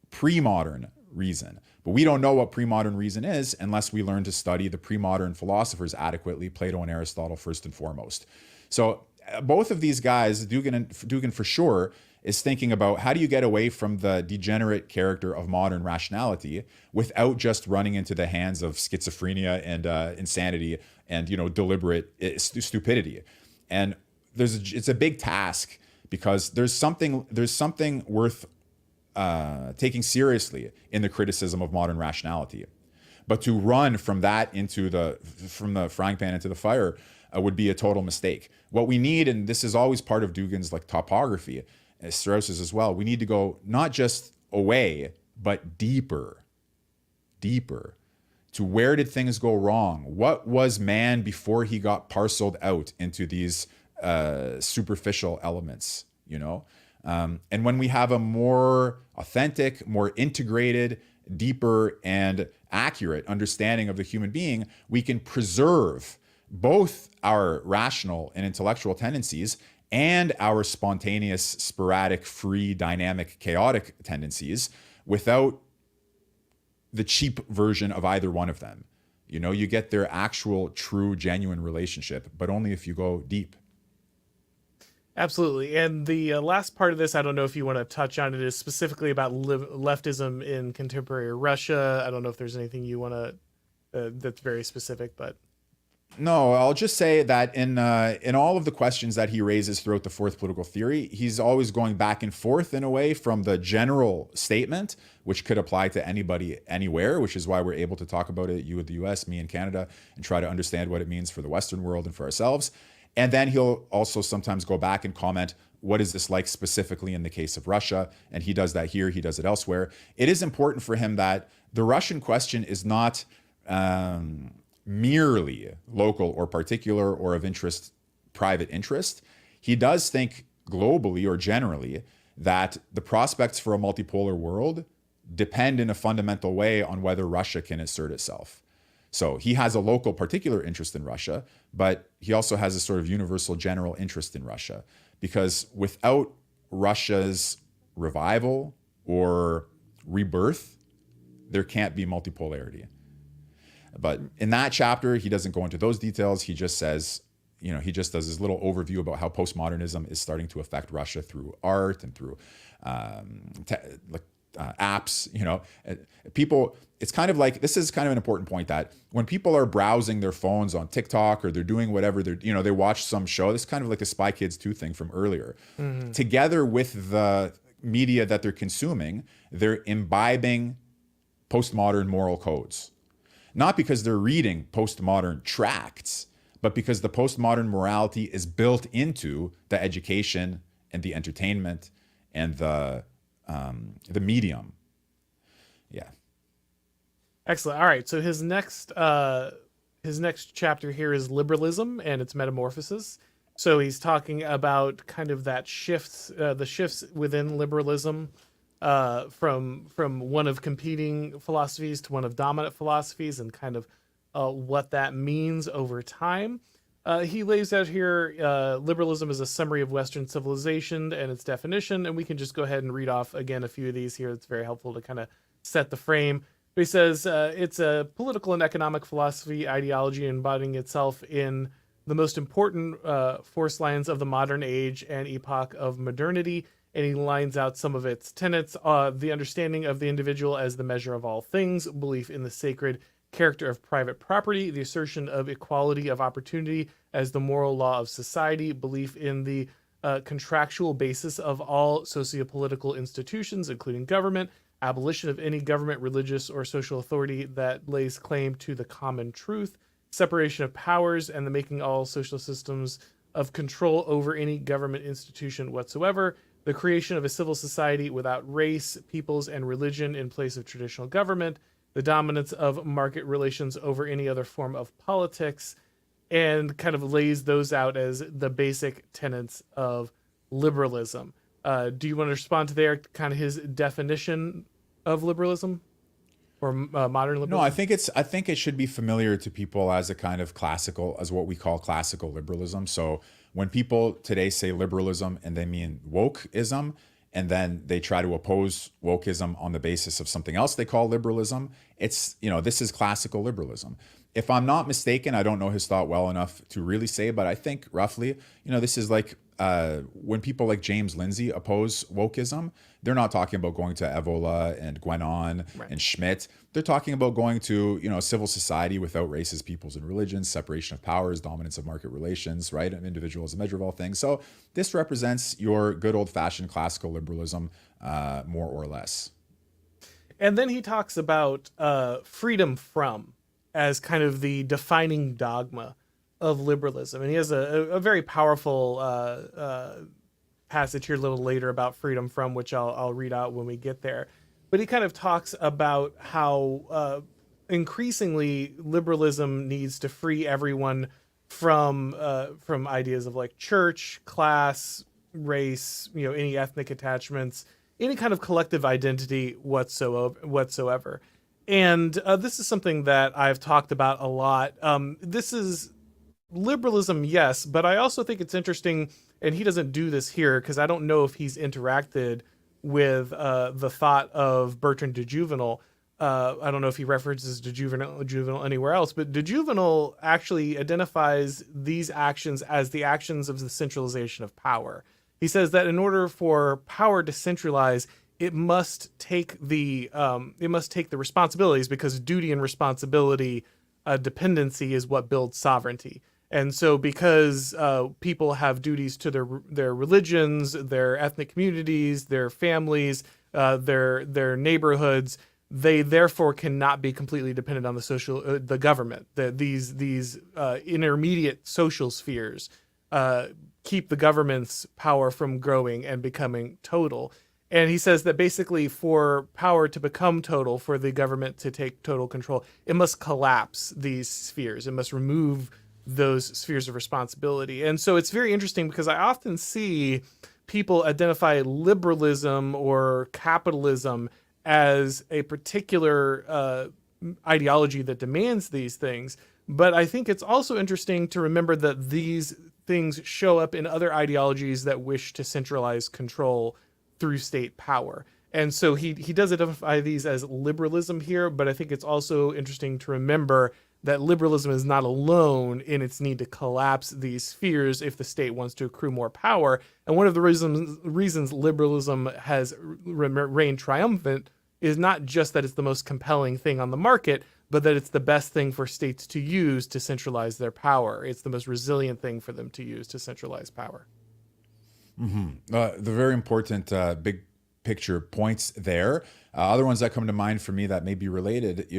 pre-modern reason. But we don't know what pre-modern reason is unless we learn to study the pre-modern philosophers adequately, Plato and Aristotle first and foremost. So both of these guys, Dugin for sure, is thinking about how do you get away from the degenerate character of modern rationality without just running into the hands of schizophrenia and insanity and deliberate stupidity. And it's a big task because there's something worth taking seriously in the criticism of modern rationality. But to run from that from the frying pan into the fire would be a total mistake. What we need, and this is always part of Dugin's topography, Strauss's as well, we need to go not just away, but deeper to where did things go wrong? What was man before he got parceled out into these superficial elements, And when we have a more authentic, more integrated, deeper, and accurate understanding of the human being, we can preserve both our rational and intellectual tendencies and our spontaneous, sporadic, free, dynamic, chaotic tendencies without the cheap version of either one of them. You get their actual, true, genuine relationship, but only if you go deep. Absolutely. And the last part of this, I don't know if you want to touch on it, is specifically about leftism in contemporary Russia. I don't know if there's anything you want to, that's very specific, but. No, I'll just say that in all of the questions that he raises throughout the fourth political theory, he's always going back and forth in a way from the general statement, which could apply to anybody, anywhere, which is why we're able to talk about it, you with the US, me in Canada, and try to understand what it means for the Western world and for ourselves. And then he'll also sometimes go back and comment, what is this like specifically in the case of Russia? And he does that here, he does it elsewhere. It is important for him that the Russian question is not merely local or particular or of interest, private interest. He does think globally or generally that the prospects for a multipolar world depend in a fundamental way on whether Russia can assert itself. So he has a local particular interest in Russia, but he also has a sort of universal general interest in Russia, because without Russia's revival or rebirth, there can't be multipolarity. But in that chapter, he doesn't go into those details. He just says, he just does his little overview about how postmodernism is starting to affect Russia through art and through apps. People, it's kind of like, this is kind of an important point, that when people are browsing their phones on TikTok or they're doing whatever, they watch some show, this is kind of like the Spy Kids 2 thing from earlier. Mm-hmm. Together with the media that they're consuming, they're imbibing postmodern moral codes. Not because they're reading postmodern tracts, but because the postmodern morality is built into the education and the entertainment and the medium. Yeah. Excellent. All right. So his next chapter here is liberalism and its metamorphosis. So he's talking about kind of that the shifts within liberalism, from one of competing philosophies to one of dominant philosophies, and kind of what that means over time. He lays out here liberalism is a summary of Western civilization and its definition, and we can just go ahead and read off again a few of these here. It's very helpful to kind of set the frame. But he says it's a political and economic philosophy, ideology embodying itself in the most important force lines of the modern age and epoch of modernity. And he lines out some of its tenets: the understanding of the individual as the measure of all things, belief in the sacred character of private property, the assertion of equality of opportunity as the moral law of society, belief in the contractual basis of all sociopolitical institutions, including government, abolition of any government, religious, or social authority that lays claim to the common truth, separation of powers, and the making all social systems of control over any government institution whatsoever, the creation of a civil society without race, peoples, and religion in place of traditional government, the dominance of market relations over any other form of politics, and kind of lays those out as the basic tenets of liberalism. Do you want to respond to their kind of his definition of liberalism or modern liberalism? No, I think it should be familiar to people as a kind of classical, as what we call classical liberalism. So when people today say liberalism and they mean wokeism, and then they try to oppose wokeism on the basis of something else they call liberalism, it's, this is classical liberalism. If I'm not mistaken, I don't know his thought well enough to really say, but I think roughly, this is like when people like James Lindsay oppose wokeism, they're not talking about going to Evola and Guénon and Schmitt. They're talking about going to, a civil society without races, peoples, and religions, separation of powers, dominance of market relations, right? An individual as a measure of all things. So this represents your good old-fashioned classical liberalism, more or less. And then he talks about freedom from as kind of the defining dogma of liberalism. And he has a very powerful passage here a little later about freedom from, which I'll read out when we get there. But he kind of talks about how increasingly liberalism needs to free everyone from ideas of like church, class, race, any ethnic attachments, any kind of collective identity whatsoever. And this is something that I've talked about a lot. This is liberalism, yes, but I also think it's interesting, and he doesn't do this here because I don't know if he's interacted with the thought of Bertrand de Juvenal. I don't know if he references de Juvenal anywhere else, but de Juvenal actually identifies these actions as the actions of the centralization of power. He says that in order for power to centralize, it must take the responsibilities, because duty and responsibility, dependency is what builds sovereignty. And so because people have duties to their religions, their ethnic communities, their families, their neighborhoods, they therefore cannot be completely dependent on the government. These intermediate social spheres keep the government's power from growing and becoming total. And he says that basically for power to become total, for the government to take total control, it must collapse these spheres. It must remove those spheres of responsibility. And so it's very interesting because I often see people identify liberalism or capitalism as a particular ideology that demands these things. But I think it's also interesting to remember that these things show up in other ideologies that wish to centralize control through state power. And so he does identify these as liberalism here, but I think it's also interesting to remember that liberalism is not alone in its need to collapse these spheres if the state wants to accrue more power. And one of the reasons liberalism has reigned triumphant is not just that it's the most compelling thing on the market, but that it's the best thing for states to use to centralize their power. It's the most resilient thing for them to use to centralize power. The very important big picture points there. Other ones that come to mind for me that may be related,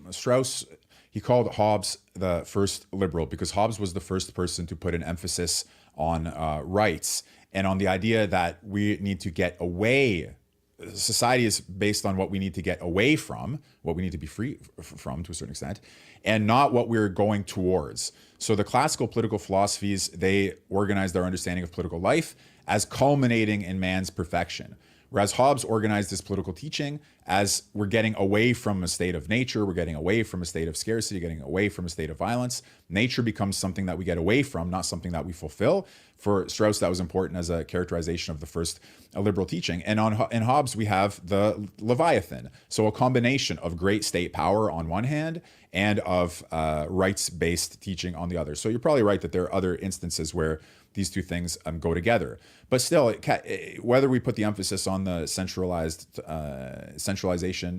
Strauss, he called Hobbes the first liberal because Hobbes was the first person to put an emphasis on rights and on the idea that we need to get away. Society is based on what we need to get away from, what we need to be free from to a certain extent, and not what we're going towards. So the classical political philosophies, they organize their understanding of political life as culminating in man's perfection, Whereas Hobbes organized this political teaching as we're getting away from a state of nature, we're getting away from a state of scarcity, getting away from a state of violence. Nature becomes something that we get away from, not something that we fulfill. For Strauss, that was important as a characterization of the first liberal teaching. And in Hobbes, we have the Leviathan. So a combination of great state power on one hand and of rights-based teaching on the other. So you're probably right that there are other instances where these two things go together. But still, whether we put the emphasis on the centralization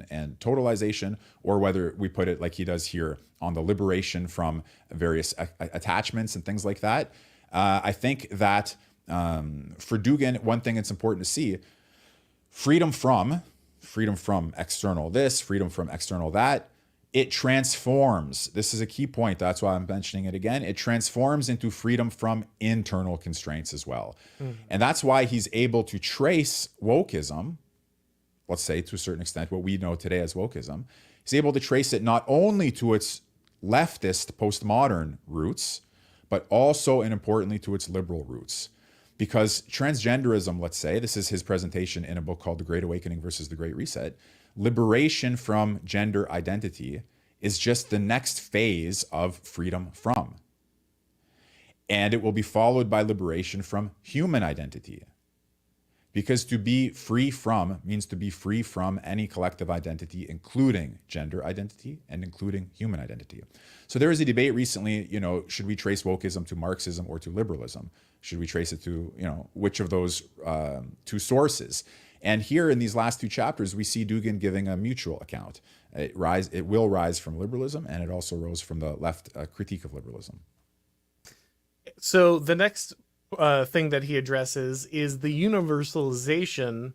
and totalization, or whether we put it like he does here on the liberation from various attachments and things like that, I think that for Dugin, one thing it's important to see, freedom from external this, freedom from external that, it transforms. This is a key point. That's why I'm mentioning it again. It transforms into freedom from internal constraints as well. And that's why he's able to trace Wokism, let's say to a certain extent, what we know today as Wokism. He's able to trace it not only to its leftist postmodern roots, but also and importantly to its liberal roots. Because transgenderism, let's say, this is his presentation in a book called The Great Awakening versus the Great Reset, liberation from gender identity is just the next phase of freedom from. And it will be followed by liberation from human identity. Because to be free from means to be free from any collective identity, including gender identity and including human identity. So there was a debate recently, should we trace Wokism to Marxism or to liberalism? Should we trace it to, which of those two sources? And here in these last two chapters, we see Dugin giving a mutual account. It will rise from liberalism, and it also rose from the left critique of liberalism. So the next thing that he addresses is the universalization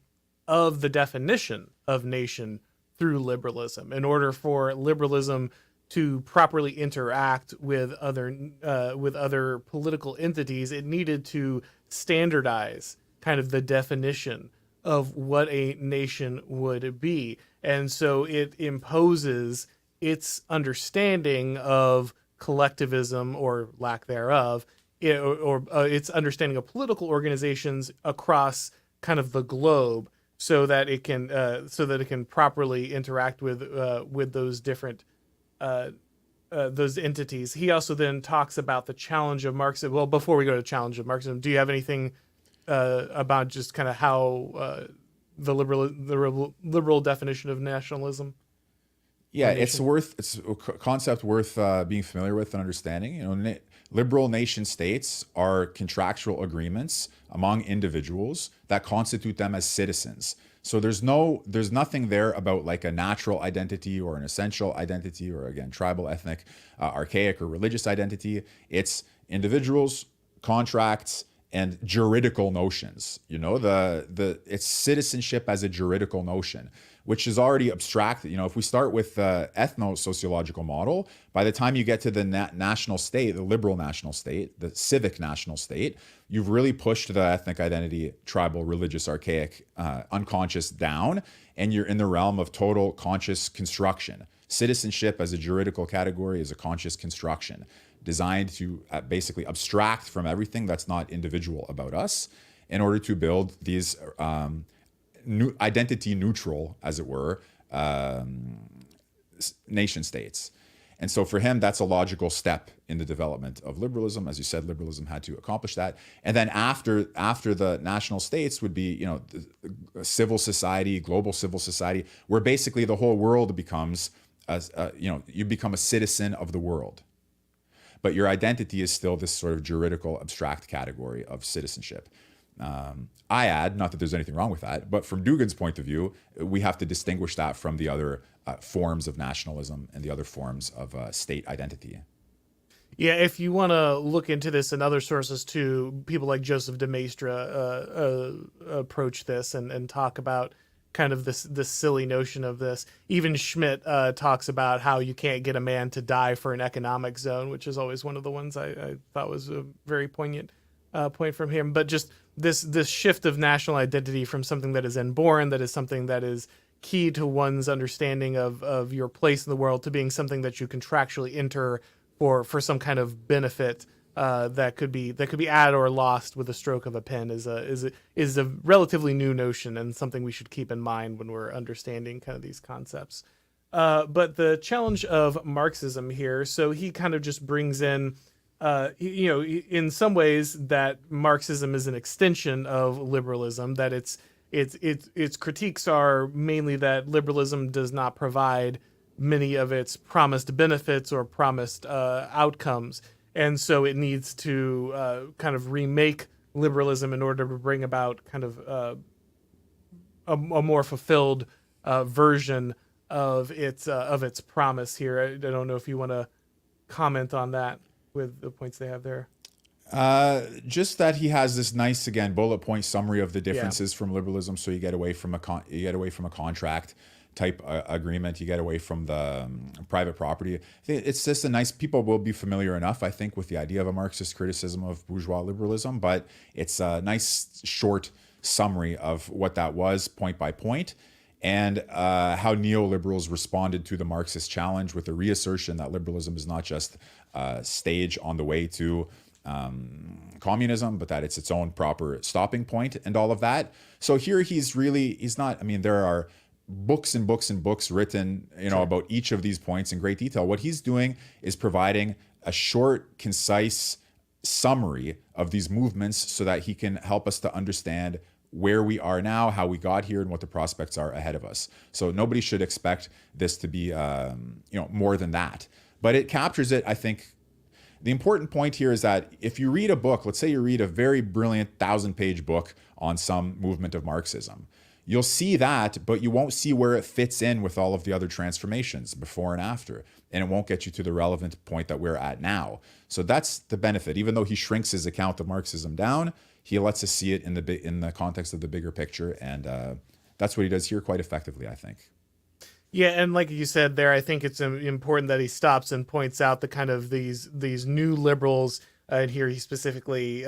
of the definition of nation through liberalism. In order for liberalism to properly interact with other political entities, it needed to standardize kind of the definition of what a nation would be. And so it imposes its understanding of collectivism or lack thereof, or its understanding of political organizations across kind of the globe, so that it can properly interact with those different those entities. He also then talks about the challenge of Marxism. Well, before we go to the challenge of Marxism, do you have anything about just kind of how the liberal definition of nationalism? Yeah, it's a concept worth being familiar with and understanding. Liberal nation states are contractual agreements among individuals that constitute them as citizens. So there's nothing there about like a natural identity or an essential identity or, again, tribal, ethnic, archaic or religious identity. It's individuals, contracts, and juridical notions. It's citizenship as a juridical notion, which is already abstracted. If we start with the ethno-sociological model, by the time you get to the national state, the liberal national state, the civic national state, you've really pushed the ethnic identity, tribal, religious, archaic, unconscious down, and you're in the realm of total conscious construction. Citizenship as a juridical category is a conscious construction designed to basically abstract from everything that's not individual about us in order to build these identity neutral, as it were, nation states. And so for him, that's a logical step in the development of liberalism. As you said, liberalism had to accomplish that. And then after the national states would be, the civil society, global civil society, where basically the whole world becomes, you become a citizen of the world. But your identity is still this sort of juridical abstract category of citizenship. I add, not that there's anything wrong with that, but from Dugin's point of view, we have to distinguish that from the other forms of nationalism and the other forms of state identity. Yeah, if you want to look into this and other sources too, people like Joseph de Maistre approach this and talk about kind of this silly notion of this. Even Schmitt talks about how you can't get a man to die for an economic zone, which is always one of the ones I thought was a very poignant point from him. But just this shift of national identity from something that is inborn, that is something that is key to one's understanding of your place in the world, to being something that you contractually enter for some kind of benefit that could be added or lost with a stroke of a pen is a relatively new notion and something we should keep in mind when we're understanding kind of these concepts. But the challenge of Marxism here, so he kind of just brings in, in some ways that Marxism is an extension of liberalism. That its critiques are mainly that liberalism does not provide many of its promised benefits or promised outcomes, and so it needs to kind of remake liberalism in order to bring about kind of a more fulfilled version of its promise here. I don't know if you want to comment on that with the points they have there. Just that he has this nice, again, bullet point summary of the differences Yeah. from liberalism. So you get away from a contract type agreement. You get away from the private property. It's just a nice. People will be familiar enough, I think, with the idea of a Marxist criticism of bourgeois liberalism. But it's a nice short summary of what that was, point by point, and how neoliberals responded to the Marxist challenge with the reassertion that liberalism is not just a stage on the way to communism, but that it's its own proper stopping point and all of that. So here he's not, I mean, there are books and books and books written, Sure. about each of these points in great detail. What he's doing is providing a short, concise summary of these movements so that he can help us to understand where we are now, how we got here, and what the prospects are ahead of us. So nobody should expect this to be, more than that. But it captures it, I think. The important point here is that if you read a book, let's say you read a very brilliant 1,000-page book on some movement of Marxism, you'll see that, but you won't see where it fits in with all of the other transformations before and after. And it won't get you to the relevant point that we're at now. So that's the benefit. Even though he shrinks his account of Marxism down, he lets us see it in the context of the bigger picture. And that's what he does here quite effectively, I think. Yeah, and like you said there, I think it's important that he stops and points out the kind of these new liberals. And here he specifically,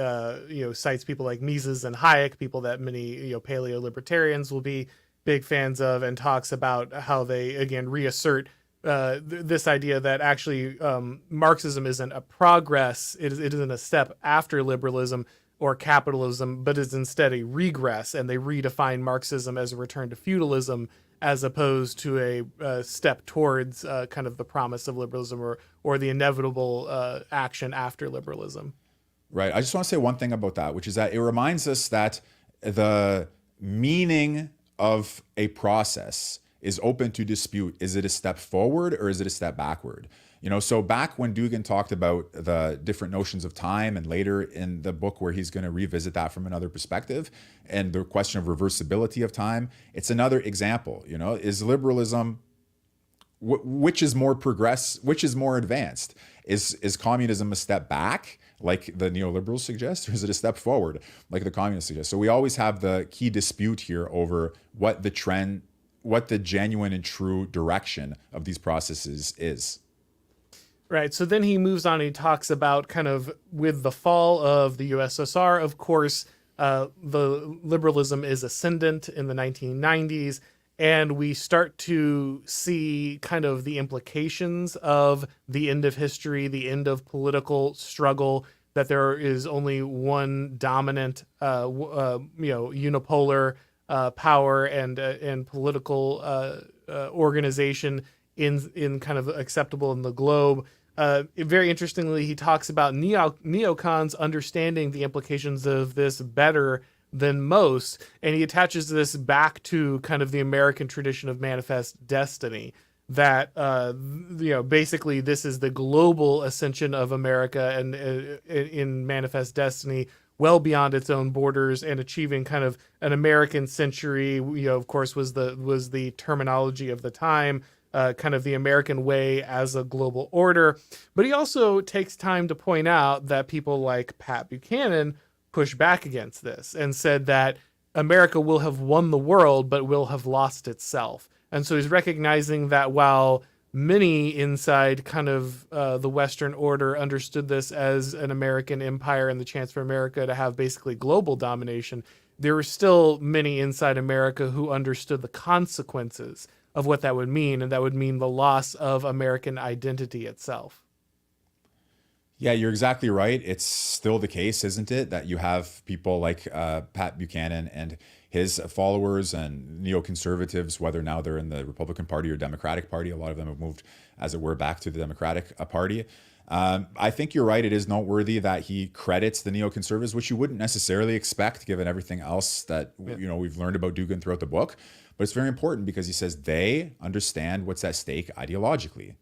cites people like Mises and Hayek, people that many paleo-libertarians will be big fans of, and talks about how they again reassert this idea that actually Marxism isn't a progress; it isn't a step after liberalism or capitalism, but is instead a regress, and they redefine Marxism as a return to feudalism, as opposed to a step towards kind of the promise of liberalism or the inevitable action after liberalism. Right. I just want to say one thing about that, which is that it reminds us that the meaning of a process is open to dispute. Is it a step forward or is it a step backward? So back when Dugin talked about the different notions of time, and later in the book where he's going to revisit that from another perspective, and the question of reversibility of time, it's another example. Is liberalism, which is more which is more advanced? Is communism a step back, like the neoliberals suggest, or is it a step forward, like the communists suggest? So we always have the key dispute here over what the genuine and true direction of these processes is. Right. So then he moves on and he talks about kind of with the fall of the USSR, of course, the liberalism is ascendant in the 1990s, and we start to see kind of the implications of the end of history, the end of political struggle, that there is only one dominant, unipolar power and political organization in kind of acceptable in the globe. Very interestingly, he talks about neocons understanding the implications of this better than most, and he attaches this back to kind of the American tradition of manifest destiny, that basically this is the global ascension of America and in manifest destiny well beyond its own borders, and achieving kind of an American century, of course, was the terminology of the time. Kind of the American way as a global order. But he also takes time to point out that people like Pat Buchanan push back against this and said that America will have won the world, but will have lost itself. And so he's recognizing that while many inside kind of the Western order understood this as an American empire and the chance for America to have basically global domination, there were still many inside America who understood the consequences of what that would mean, and that would mean the loss of American identity itself. Yeah, you're exactly right. It's still the case, isn't it, that you have people like Pat Buchanan and his followers and neoconservatives, whether now they're in the Republican Party or Democratic Party. A lot of them have moved, as it were, back to the Democratic Party. I think you're right. It is noteworthy that he credits the neoconservatives, which you wouldn't necessarily expect given everything else that we've learned about Dugin throughout the book. But it's very important because he says they understand what's at stake ideologically.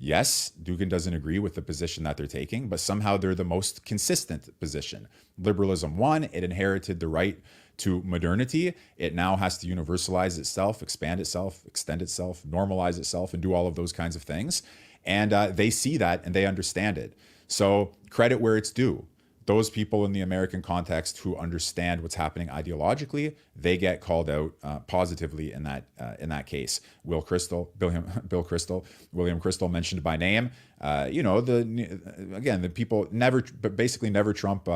Yes, Dugin doesn't agree with the position that they're taking, but somehow they're the most consistent position. Liberalism won. It inherited the right to modernity. It now has to universalize itself, expand itself, extend itself, normalize itself, and do all of those kinds of things. And they see that and they understand it. So credit where it's due. Those people in the American context who understand what's happening ideologically, they get called out positively in that case. Bill Kristol, William Kristol mentioned by name. The people basically never trump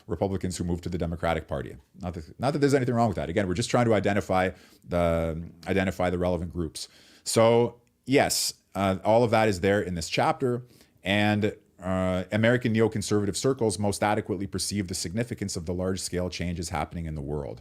Republicans who move to the Democratic Party. Not that there's anything wrong with that. Again, we're just trying to identify the relevant groups. So yes, all of that is there in this chapter, and American neoconservative circles most adequately perceive the significance of the large-scale changes happening in the world.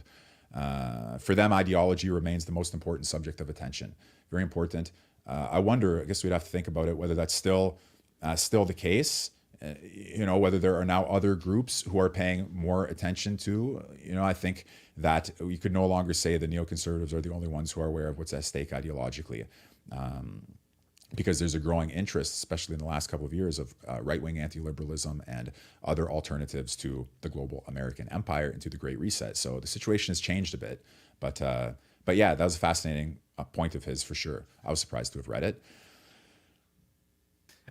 For them, ideology remains the most important subject of attention. Very important. I guess we'd have to think about it, whether that's still the case. Whether there are now other groups who are paying more attention to. I think that we could no longer say the neoconservatives are the only ones who are aware of what's at stake ideologically. Because there's a growing interest, especially in the last couple of years, of right-wing anti-liberalism and other alternatives to the global American empire and to the Great Reset. So the situation has changed a bit. But yeah, that was a fascinating point of his for sure. I was surprised to have read it.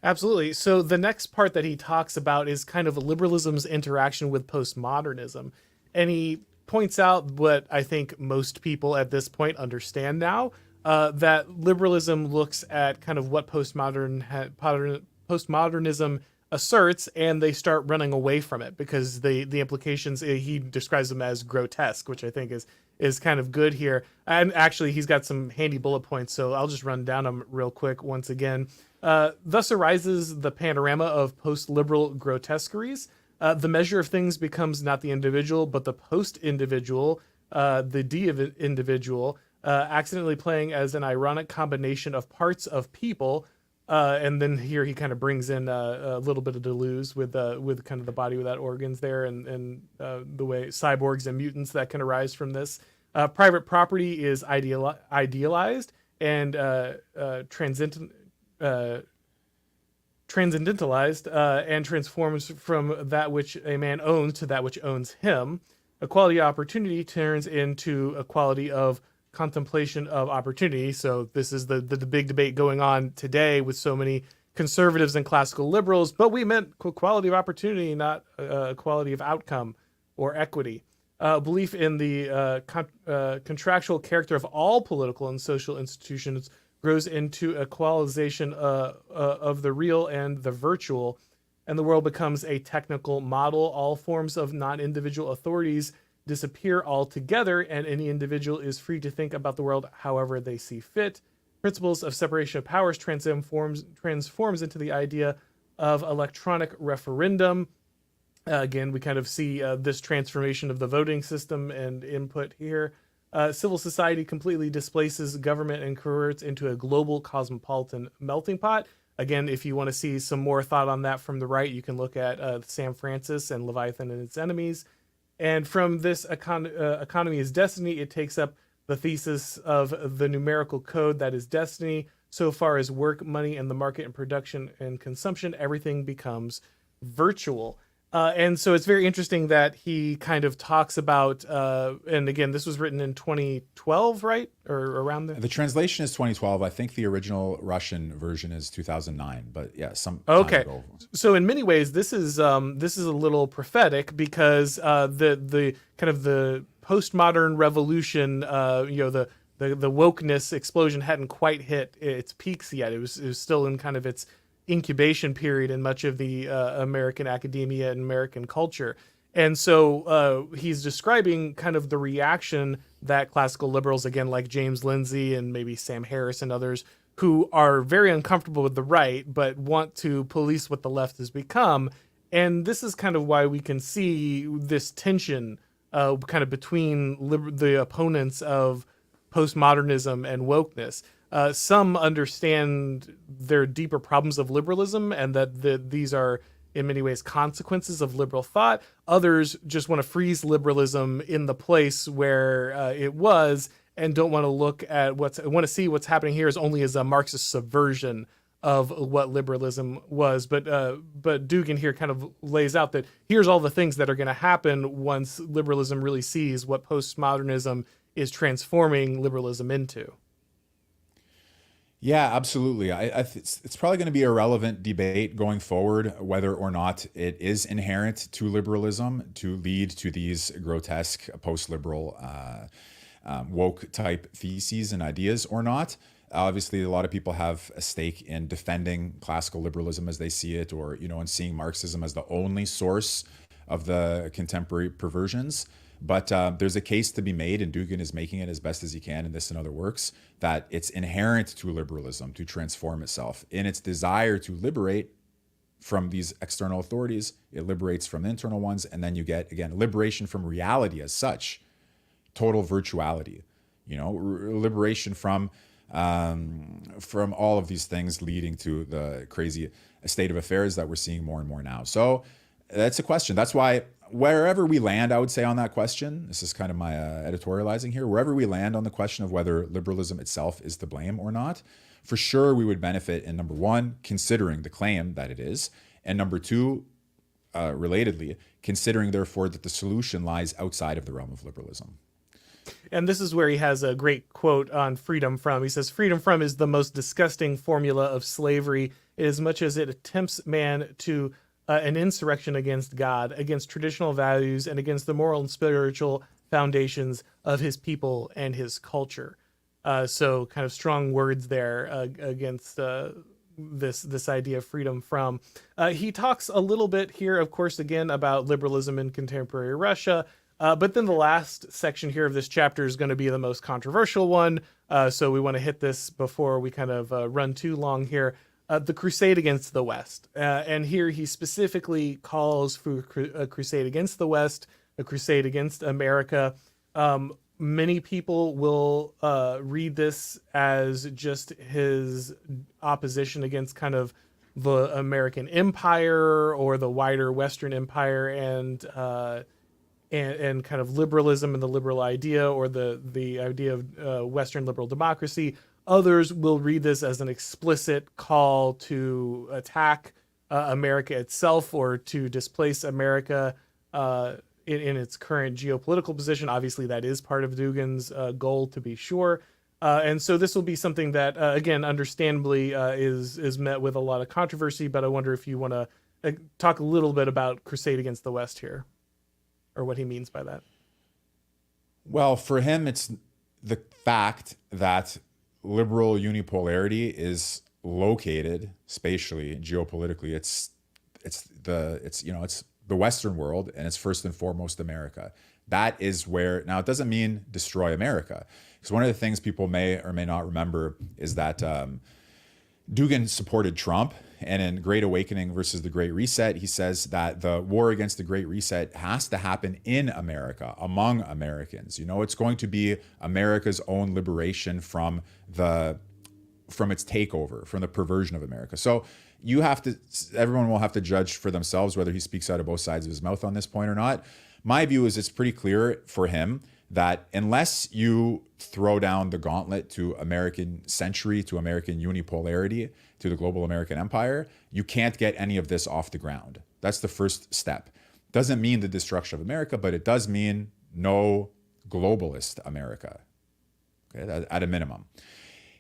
Absolutely. So the next part that he talks about is kind of liberalism's interaction with postmodernism. And he points out what I think most people at this point understand now, that liberalism looks at kind of what postmodernism asserts, and they start running away from it because the implications, he describes them as grotesque, which I think is kind of good here. And actually, he's got some handy bullet points, so I'll just run down them real quick once again. Thus arises the panorama of post-liberal grotesqueries. The measure of things becomes not the individual, but the post-individual, the de-individual, accidentally playing as an ironic combination of parts of people. And then here he kind of brings in a little bit of Deleuze with kind of the body without organs there, and the way cyborgs and mutants that can arise from this. Private property is idealized and transcendentalized and transforms from that which a man owns to that which owns him. Equality of opportunity turns into equality of contemplation of opportunity. So this is the big debate going on today with so many conservatives and classical liberals, but we meant equality of opportunity, not equality of outcome or equity. Belief in the contractual character of all political and social institutions grows into equalization of the real and the virtual, and the world becomes a technical model. All forms of non-individual authorities disappear altogether, and any individual is free to think about the world however they see fit. Principles of separation of powers transforms into the idea of electronic referendum. Again, we kind of see this transformation of the voting system and input here. Civil society completely displaces government and converts into a global cosmopolitan melting pot. Again, if you want to see some more thought on that from the right, you can look at Sam Francis and Leviathan and Its Enemies. And from this economy is destiny, it takes up the thesis of the numerical code that is destiny. So far as work, money, and the market and production and consumption, everything becomes virtual. And so it's very interesting that he kind of talks about, and again, this was written in 2012, right? Or around there? The translation is 2012. I think the original Russian version is 2009, but yeah, some time ago. So in many ways, this is a little prophetic because the kind of the postmodern revolution, the wokeness explosion hadn't quite hit its peaks yet. It was still in kind of its incubation period in much of the American academia and American culture. And so he's describing kind of the reaction that classical liberals, again, like James Lindsay and maybe Sam Harris and others, who are very uncomfortable with the right, but want to police what the left has become. And this is kind of why we can see this tension kind of between the opponents of postmodernism and wokeness. Some understand their deeper problems of liberalism and that these are in many ways consequences of liberal thought. Others just want to freeze liberalism in the place where it was and don't want to look at want to see what's happening here as only as a Marxist subversion of what liberalism was. But Dugin here kind of lays out that here's all the things that are going to happen once liberalism really sees what postmodernism is transforming liberalism into. Yeah, absolutely. It's probably going to be a relevant debate going forward whether or not it is inherent to liberalism to lead to these grotesque post-liberal woke type theses and ideas or not. Obviously, a lot of people have a stake in defending classical liberalism as they see it, or in seeing Marxism as the only source of the contemporary perversions. But there's a case to be made, and Dugin is making it as best as he can in this and other works, that it's inherent to liberalism to transform itself in its desire to liberate from these external authorities. It liberates from the internal ones, and then you get, again, liberation from reality as such, total virtuality, liberation from all of these things leading to the crazy state of affairs that we're seeing more and more now. So that's a question. That's why wherever we land, I would say on that question, this is kind of my editorializing here, wherever we land on the question of whether liberalism itself is to blame or not, for sure we would benefit in, number one, considering the claim that it is, and number two, relatedly, considering therefore that the solution lies outside of the realm of liberalism. And this is where he has a great quote on freedom from. He says, "Freedom from is the most disgusting formula of slavery, inasmuch as it tempts man to an insurrection against God, against traditional values, and against the moral and spiritual foundations of his people and his culture." So kind of strong words there against this idea of freedom from. He talks a little bit here, of course, again, about liberalism in contemporary Russia. But then the last section here of this chapter is going to be the most controversial one. So we want to hit this before we kind of run too long here. The Crusade against the West. And here he specifically calls for a crusade against the West, a crusade against America. Many people will read this as just his opposition against kind of the American empire or the wider Western empire and kind of liberalism and the liberal idea, or the idea of Western liberal democracy. Others will read this as an explicit call to attack America itself, or to displace America in its current geopolitical position. Obviously, that is part of Dugin's goal, to be sure. And so this will be something that, again, understandably is met with a lot of controversy. But I wonder if you want to talk a little bit about Crusade against the West here, or what he means by that. Well, for him, it's the fact that liberal unipolarity is located spatially, geopolitically. It's the Western world, and it's first and foremost America. That is where, now it doesn't mean destroy America, because one of the things people may or may not remember is that Dugin supported Trump, and in Great Awakening versus the Great Reset, he says that the war against the Great Reset has to happen in America, among Americans. It's going to be America's own liberation from its takeover, from the perversion of America. So everyone will have to judge for themselves whether he speaks out of both sides of his mouth on this point or not. My view is it's pretty clear for him that unless you throw down the gauntlet to American century, to American unipolarity, to the global American empire, you can't get any of this off the ground. That's the first step. Doesn't mean the destruction of America, but it does mean no globalist America, okay, at a minimum.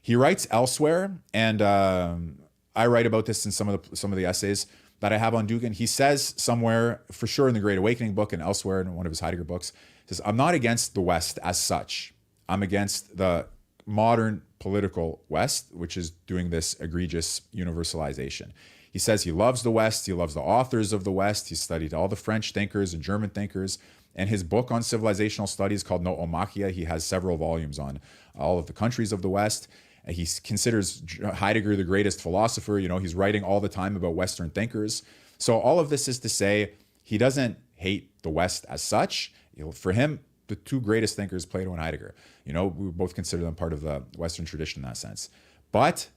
He writes elsewhere, and I write about this in some of the essays that I have on Dugin. He says somewhere, for sure in the Great Awakening book and elsewhere in one of his Heidegger books, says, "I'm not against the West as such. I'm against the modern political West, which is doing this egregious universalization." He says he loves the West. He loves the authors of the West. He studied all the French thinkers and German thinkers. And his book on civilizational studies called Noomachia, he has several volumes on all of the countries of the West. He considers Heidegger the greatest philosopher. He's writing all the time about Western thinkers. So all of this is to say he doesn't hate the West as such. For him, the two greatest thinkers, Plato and Heidegger, we both consider them part of the Western tradition in that sense. But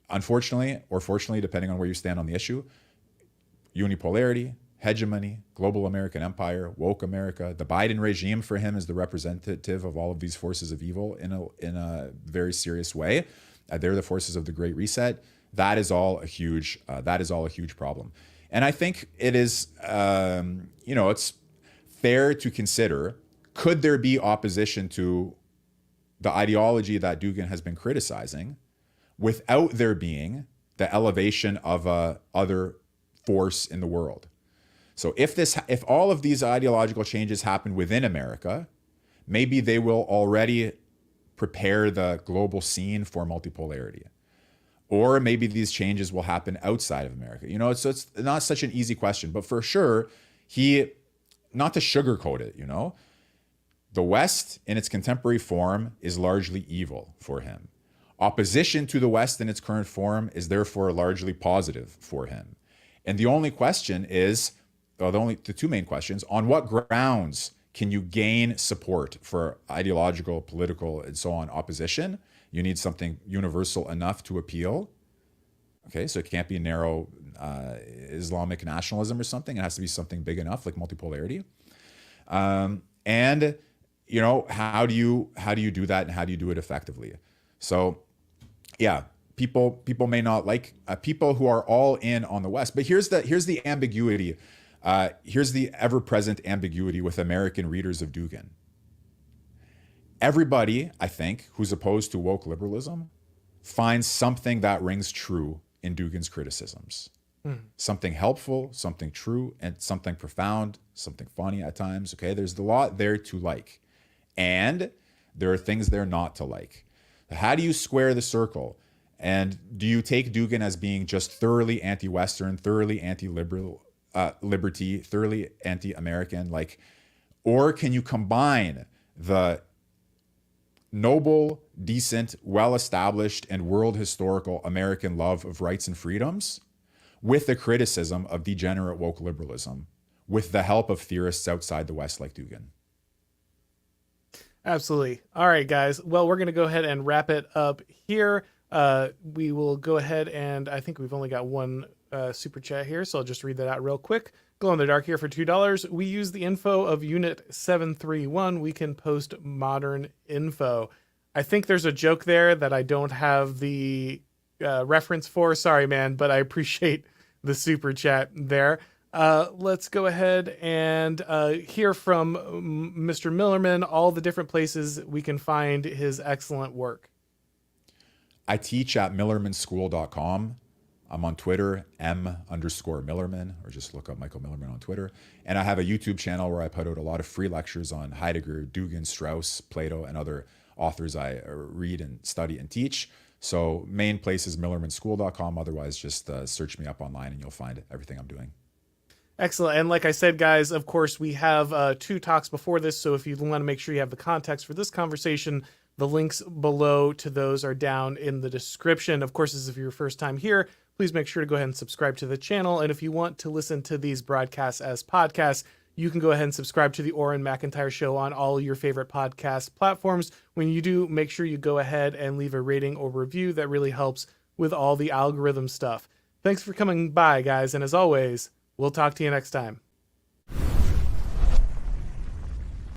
unfortunately, or fortunately, depending on where you stand on the issue, unipolarity, hegemony, global American empire, woke America, the Biden regime for him is the representative of all of these forces of evil in a very serious way. They're the forces of the Great Reset. That is all a huge problem. And I think it is, it's fair to consider, could there be opposition to the ideology that Dugin has been criticizing without there being the elevation of a other force in the world? So if all of these ideological changes happen within America, maybe they will already prepare the global scene for multipolarity. Or maybe these changes will happen outside of America. So it's not such an easy question, but for sure, not to sugarcoat it, the West in its contemporary form is largely evil for him. Opposition to the West in its current form is therefore largely positive for him. And the only question is, the two main questions, on what grounds can you gain support for ideological, political, and so on opposition? You need something universal enough to appeal. Okay, so it can't be narrow Islamic nationalism or something. It has to be something big enough, like multipolarity. And how do you do that, and how do you do it effectively? So, yeah, people may not like people who are all in on the West, but here's the ambiguity. Here's the ever-present ambiguity with American readers of Dugin. Everybody, I think, who's opposed to woke liberalism finds something that rings true in Dugin's criticisms. Something helpful, something true, and something profound, something funny at times. Okay, there's a lot there to like. And there are things there not to like. How do you square the circle? And do you take Dugin as being just thoroughly anti-Western, thoroughly anti-liberal, liberty, thoroughly anti-American, or can you combine the noble, decent, well-established, and world historical American love of rights and freedoms with the criticism of degenerate woke liberalism, with the help of theorists outside the West like Dugin? Absolutely. All right, guys. Well, we're going to go ahead and wrap it up here. We will go ahead and I think we've only got one super chat here, so I'll just read that out real quick. Glow in the Dark here for $2. We use the info of Unit 731. We can post modern info. I think there's a joke there that I don't have the reference for. Sorry, man, but I appreciate the super chat there. Let's go ahead and hear from Mr. Millerman, all the different places we can find his excellent work. I teach at millermanschool.com. I'm on Twitter, M_Millerman, or just look up Michael Millerman on Twitter. And I have a YouTube channel where I put out a lot of free lectures on Heidegger, Dugin, Strauss, Plato, and other authors I read and study and teach. So main place is millermanschool.com. Otherwise, just search me up online and you'll find everything I'm doing. Excellent. And like I said, guys, of course, we have 2 talks before this. So if you want to make sure you have the context for this conversation, the links below to those are down in the description. Of course, if you're your first time here, please make sure to go ahead and subscribe to the channel. And if you want to listen to these broadcasts as podcasts, you can go ahead and subscribe to the Auron McIntyre Show on all your favorite podcast platforms. When you do, make sure you go ahead and leave a rating or review. That really helps with all the algorithm stuff. Thanks for coming by, guys. And as always, we'll talk to you next time.